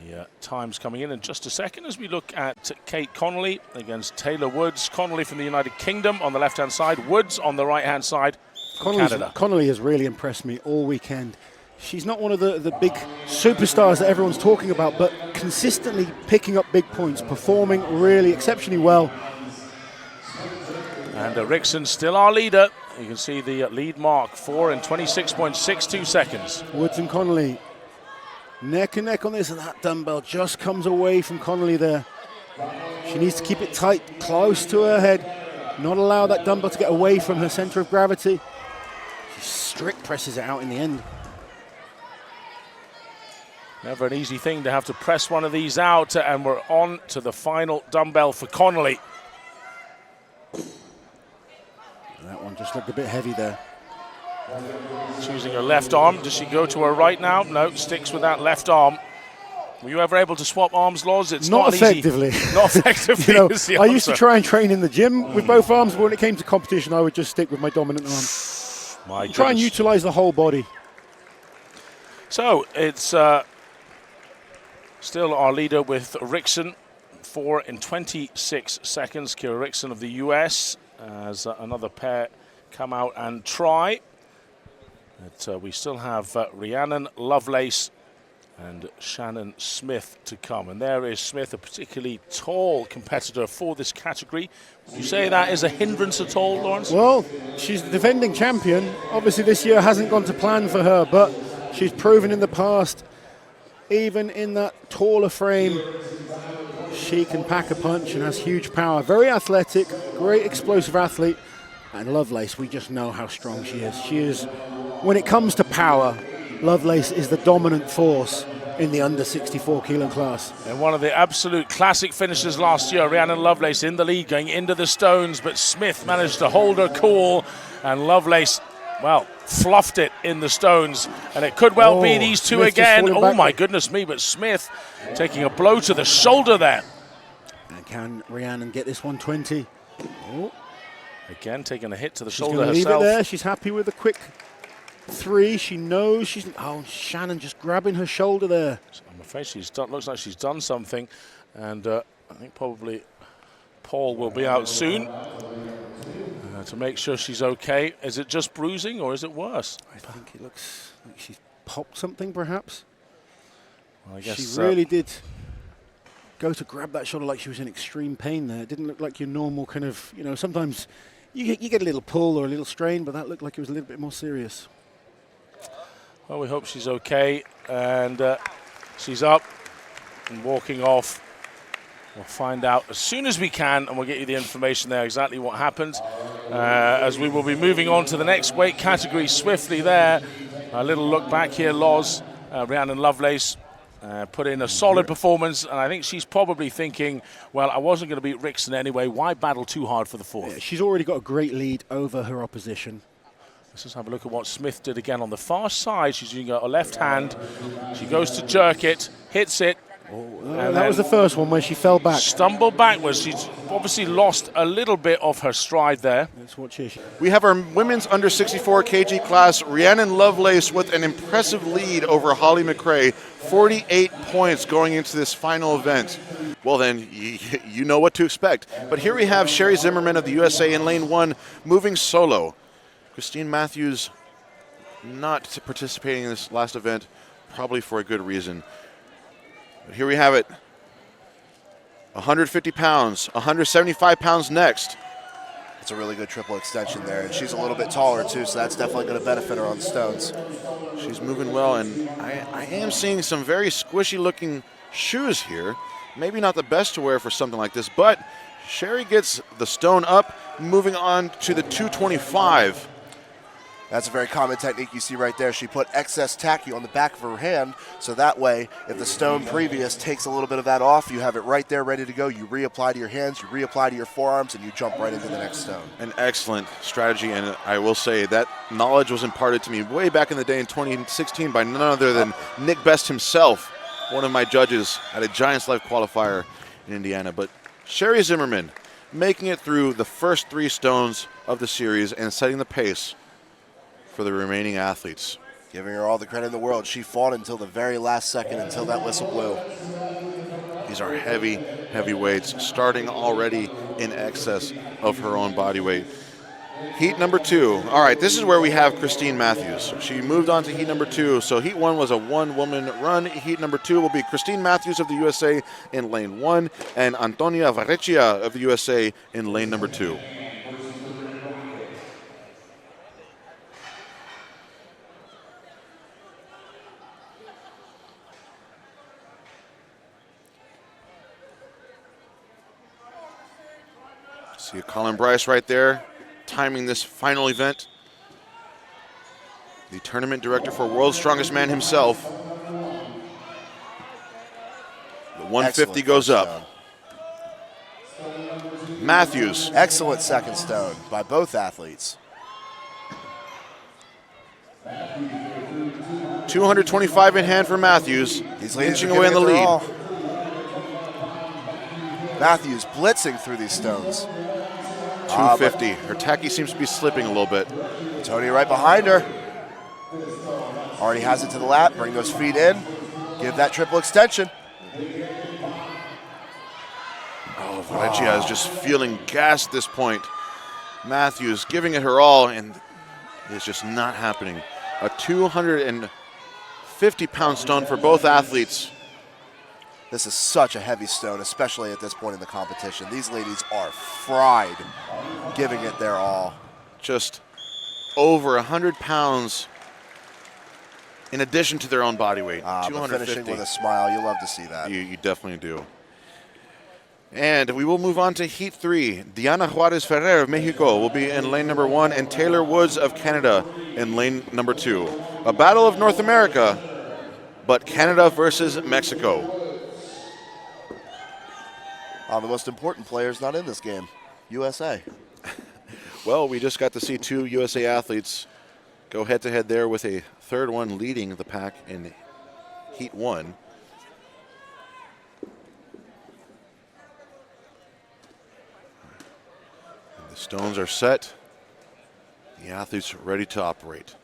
The time's coming in just a second as we look at Kate Connolly against Taylor Woods. Connolly from the United Kingdom on the left-hand side, Woods on the right-hand side, Canada. Connolly has really impressed me all weekend. She's not one of the big superstars that everyone's talking about, but consistently picking up big points, performing really exceptionally well. And Rickson still our leader. You can see the lead mark, 4 in 26.62 seconds. Woods and Connolly neck and neck on this, and that dumbbell just comes away from Connolly there. She needs to keep it tight, close to her head, not allow that dumbbell to get away from her center of gravity. She strict presses it out in the end. Never an easy thing to have to press one of these out, and we're on to the final dumbbell for Connolly. That one just looked a bit heavy there. Choosing her left arm. Does she go to her right now? No, sticks with that left arm. Were you ever able to swap arms, Loz? It's not effectively. Easy. Not effectively. You know, is the I used to answer. try and train in the gym with both arms, but when it came to competition, I would just stick with my dominant arm. Try and utilize the whole body. So it's still our leader with Rickson, 4 in 26 seconds. Kira Rickson of the US as another pair come out and try. But we still have Rhiannon Lovelace and Shannon Smith to come. And there is Smith, a particularly tall competitor for this category. Would you say that is a hindrance at all, Lawrence? Well, she's the defending champion. Obviously this year hasn't gone to plan for her, but she's proven in the past, even in that taller frame, she can pack a punch and has huge power. Very athletic, great explosive athlete. And Lovelace, we just know how strong she is. She is, when it comes to power, Lovelace is the dominant force in the under 64 kilo class. And one of the absolute classic finishes last year, Rhiannon Lovelace in the lead going into the stones, but Smith managed to hold her cool, and Lovelace, well, fluffed it in the stones, and it could well be these two Smith again. Oh back. my goodness me, but Smith taking a blow to the shoulder there. And can Rhiannon get this 120? Oh. Again, taking a hit to the She's shoulder going to leave herself. it there. She's happy with the quick 3. She knows she's... Oh, Shannon just grabbing her shoulder there. I'm afraid she's done, looks like she's done something, and I think probably Paul will be out soon to make sure she's okay. Is it just bruising or is it worse? I think it looks like she's popped something, perhaps. Well, I guess she really did go to grab that shoulder like she was in extreme pain there. It didn't look like your normal kind of, you know, sometimes you get a little pull or a little strain, but that looked like it was a little bit more serious. Well, we hope she's okay, and she's up and walking off. We'll find out as soon as we can, and we'll get you the information there, exactly what happened, as we will be moving on to the next weight category swiftly there. A little look back here, Loz, Rhiannon Lovelace put in a solid performance, and I think she's probably thinking, well, I wasn't going to beat Rickson anyway, why battle too hard for the fourth? Yeah, she's already got a great lead over her opposition. Let's just have a look at what Smith did again on the far side. She's using her left hand. She goes to jerk it, hits it. And that was the first one where she fell back. Stumbled backwards. She's obviously lost a little bit of her stride there. Let's watch here. We have our women's under 64 kg class, Rhiannon Lovelace with an impressive lead over Holly McRae, 48 points going into this final event. Well then, you know what to expect. But here we have Sherry Zimmerman of the USA in lane 1 moving solo. Christine Matthews not participating in this last event, probably for a good reason. But here we have it. 150 pounds, 175 pounds next. That's a really good triple extension there. And she's a little bit taller, too, so that's definitely going to benefit her on the stones. She's moving well, and I am seeing some very squishy-looking shoes here. Maybe not the best to wear for something like this, but Sherry gets the stone up, moving on to the 225. That's a very common technique you see right there. She put excess tacky on the back of her hand, so that way, if the stone previous takes a little bit of that off, you have it right there ready to go. You reapply to your hands, you reapply to your forearms, and you jump right into the next stone. An excellent strategy, and I will say that knowledge was imparted to me way back in the day in 2016 by none other than Nick Best himself, one of my judges at a Giants Life qualifier in Indiana. But Sherry Zimmerman making it through the first 3 stones of the series and setting the pace for the remaining athletes. Giving her all the credit in the world. She fought until the very last second, until that whistle blew. These are heavy, heavy weights, starting already in excess of her own body weight. Heat number 2. All right, this is where we have Christine Matthews. She moved on to heat number 2. So heat 1 was a 1-woman run. Heat number 2 will be Christine Matthews of the USA in lane 1 and Antonia Varechia of the USA in lane number 2. See Colin Bryce right there, timing this final event. The tournament director for World's Strongest Man himself. The 150 goes up. Matthews. Excellent second stone by both athletes. 225 in hand for Matthews. These ladies inching are away in the giving it their lead. all. Matthews blitzing through these stones. 250. Her tacky seems to be slipping a little bit. Tony right behind her. Already has it to the lap. Bring those feet in. Give that triple extension. Oh, Varechia is just feeling gassed at this point. Matthews giving it her all, and it's just not happening. A 250-pound stone for both athletes. This is such a heavy stone, especially at this point in the competition. These ladies are fried, giving it their all. Just over 100 pounds in addition to their own body weight. But 250. finishing with a smile, you love to see that. You definitely do. And we will move on to Heat 3. Diana Juarez Ferrer of Mexico will be in lane number 1, and Taylor Woods of Canada in lane number 2. A battle of North America, but Canada versus Mexico. The most important players not in this game, USA. Well, we just got to see 2 USA athletes go head-to-head there, with a third one leading the pack in Heat 1. The stones are set. The athletes are ready to operate.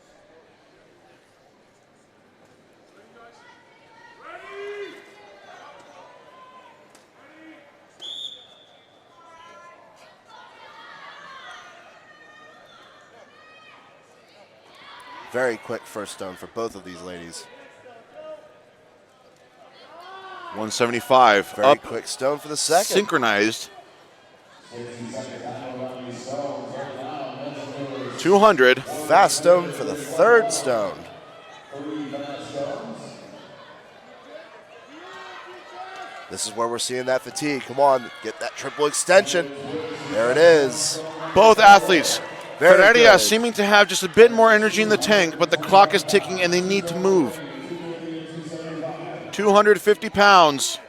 Very quick first stone for both of these ladies. 175 Very up, quick stone for the second. synchronized. 200. Fast stone for the third stone. This is where we're seeing that fatigue. Come on, get that triple extension. There it is. Both athletes. Very Ferreria good. seeming to have just a bit more energy in the tank, but the clock is ticking and they need to move. 250 pounds.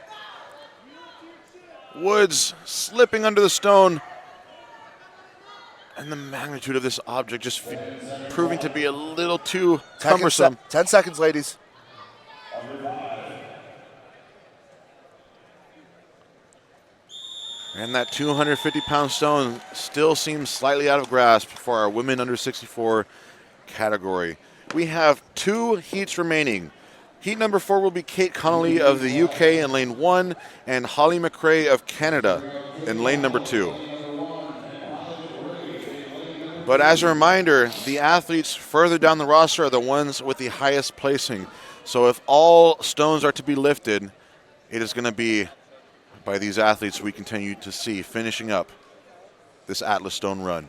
Woods slipping under the stone. And the magnitude of this object just proving to be a little too cumbersome. 10 seconds, ladies. And that 250-pound stone still seems slightly out of grasp for our women under 64 category. We have 2 heats remaining. Heat number 4 will be Kate Connolly of the UK in lane 1 and Holly McRae of Canada in lane number 2. But as a reminder, the athletes further down the roster are the ones with the highest placing. So if all stones are to be lifted, it is going to be by these athletes we continue to see finishing up this Atlas Stone run.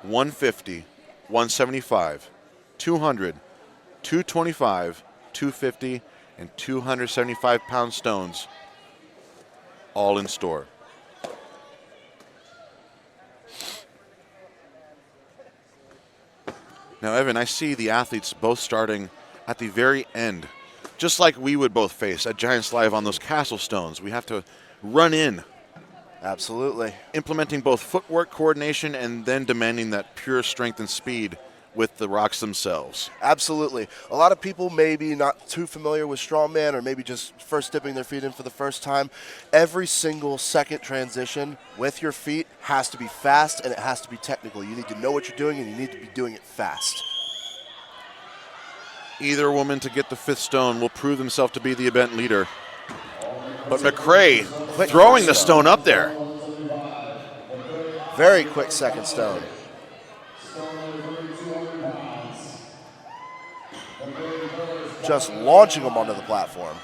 150, 175, 200, 225, 250, and 275-pound stones, all in store. Now, Evan, I see the athletes both starting at the very end, just like we would both face at Giants Live on those castle stones. We have to run in. Absolutely. Implementing both footwork coordination and then demanding that pure strength and speed with the rocks themselves. Absolutely. A lot of people maybe not too familiar with Strongman, or maybe just first dipping their feet in for the first time. Every single second transition with your feet has to be fast, and it has to be technical. You need to know what you're doing, and you need to be doing it fast. Either woman to get the 5th stone will prove themselves to be the event leader. But McRae throwing the stone up there. Very quick second stone. Just launching them onto the platform.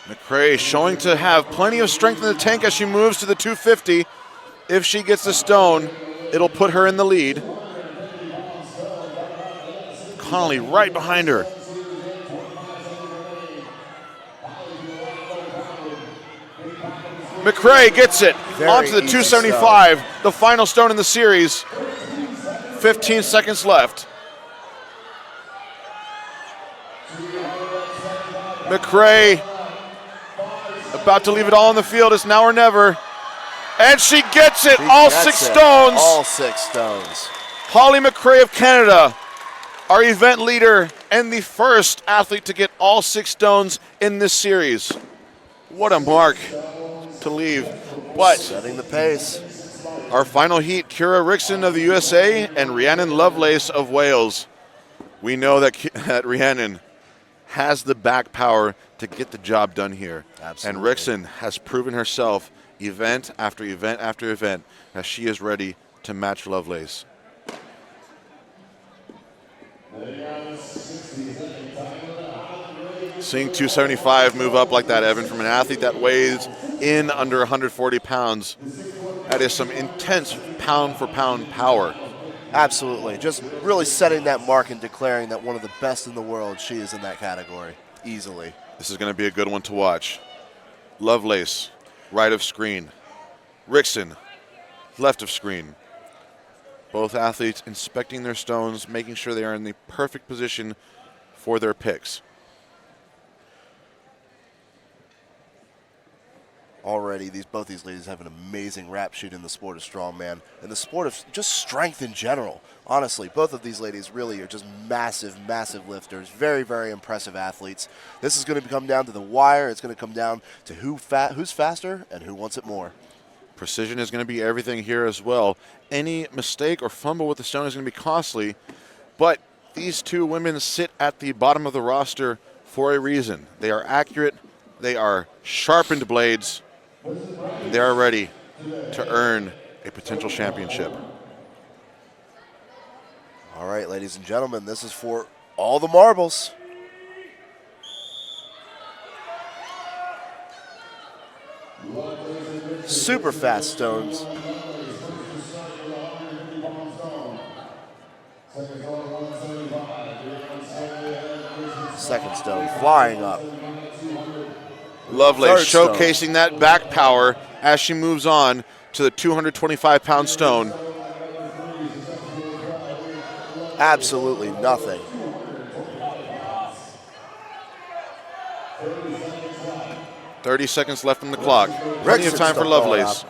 McRae showing to have plenty of strength in the tank as she moves to the 250. If she gets the stone, it'll put her in the lead. Connolly right behind her. McRae gets it onto the 275, the final stone in the series. 15 seconds left. McRae about to leave it all on the field. It's now or never. And she gets it, all 6 stones. All 6 stones. Holly McRae of Canada, our event leader and the first athlete to get all 6 stones in this series. What a mark to leave. But setting the pace. Our final heat, Kira Rickson of the USA and Rhiannon Lovelace of Wales. We know that Rhiannon has the back power to get the job done here. Absolutely. And Rickson has proven herself event after event after event that she is ready to match Lovelace. Seeing 275 move up like that, Evan, from an athlete that weighs in under 140 pounds, that is some intense pound-for-pound power. Absolutely. Just really setting that mark and declaring that one of the best in the world, she is in that category, easily. This is going to be a good one to watch. Lovelace, right of screen. Rickson, left of screen. Both athletes inspecting their stones, making sure they are in the perfect position for their picks. Already, both these ladies have an amazing rap sheet in the sport of strongman and the sport of just strength in general. Honestly, both of these ladies really are just massive, massive lifters. Very, very impressive athletes. This is going to come down to the wire. It's going to come down to who's faster and who wants it more. Precision is going to be everything here as well. Any mistake or fumble with the stone is going to be costly, but these two women sit at the bottom of the roster for a reason. They are accurate, they are sharpened blades, and they are ready to earn a potential championship. All right, ladies and gentlemen, this is for all the marbles. Super fast stones. Second stone flying up. Lovely, Third showcasing stone. that back power as she moves on to the 225-pound stone. Absolutely nothing. .30 seconds left on the clock. Plenty of Rickson's time for still Lovelace.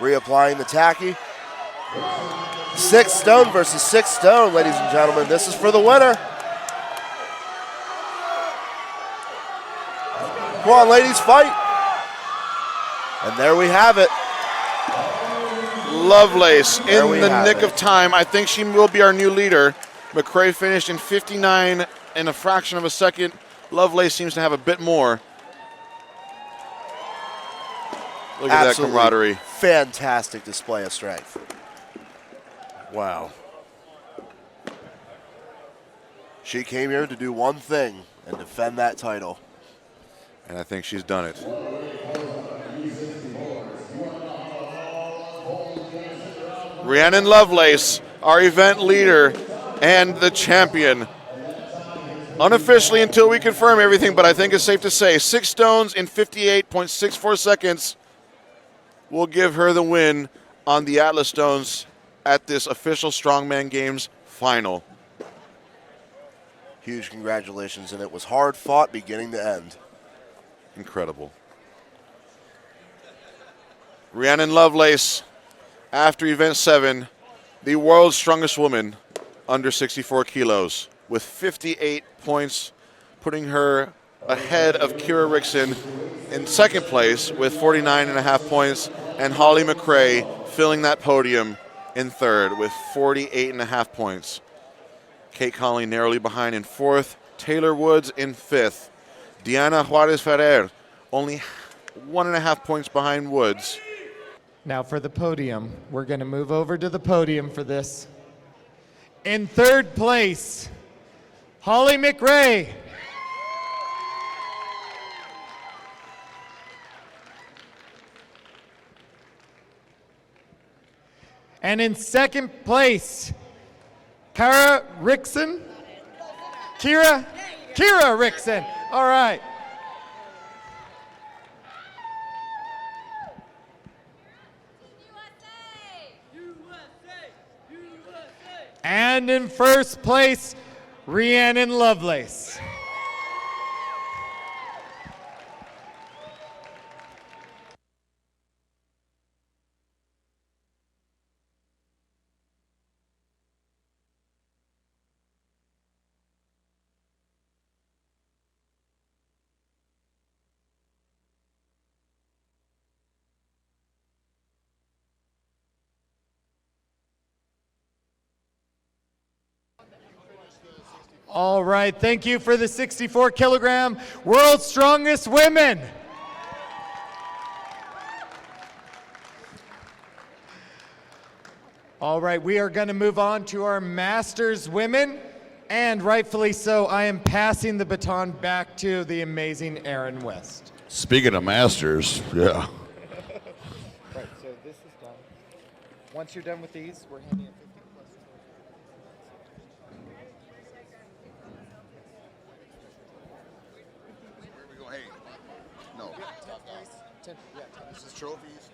going Reapplying the tacky. 6 stone versus 6 stone, ladies and gentlemen. This is for the winner. Come on, ladies, fight. And there we have it. Lovelace There in we the have nick it. of time. I think she will be our new leader. McRae finished in 59 and a fraction of a second. Lovelace seems to have a bit more. Look at that Absolutely camaraderie. fantastic display of strength. Wow. She came here to do one thing and defend that title. And I think she's done it. Rhiannon Lovelace, our event leader and the champion. Unofficially until we confirm everything, but I think it's safe to say 6 stones in 58.64 seconds will give her the win on the Atlas Stones at this official Strongman Games final. Huge congratulations, and it was hard fought beginning to end. Incredible. Rhiannon Lovelace, after event 7, the world's strongest woman under 64 kilos with 58 points, putting her ahead of Kira Rickson in second place with 49.5 points, and Holly McRae filling that podium in third with 48.5 points. Kate Conley narrowly behind in fourth, Taylor Woods in fifth. Diana Juarez Ferrer only 1.5 points behind Woods. Now for the podium. We're going to move over to the podium for this. In third place, Holly McRae. And in second place, Kira Rickson. Kira Rickson. All right. And in first place, Rhiannon Lovelace. All right, thank you for the 64 kilogram World's Strongest Women. All right, we are going to move on to our Masters Women, and rightfully so, I am passing the baton back to the amazing Erin West. Speaking of Masters, yeah. Right, so this is done. Once you're done with these, we're handing it 50 plus. Hey, no. This is trophies.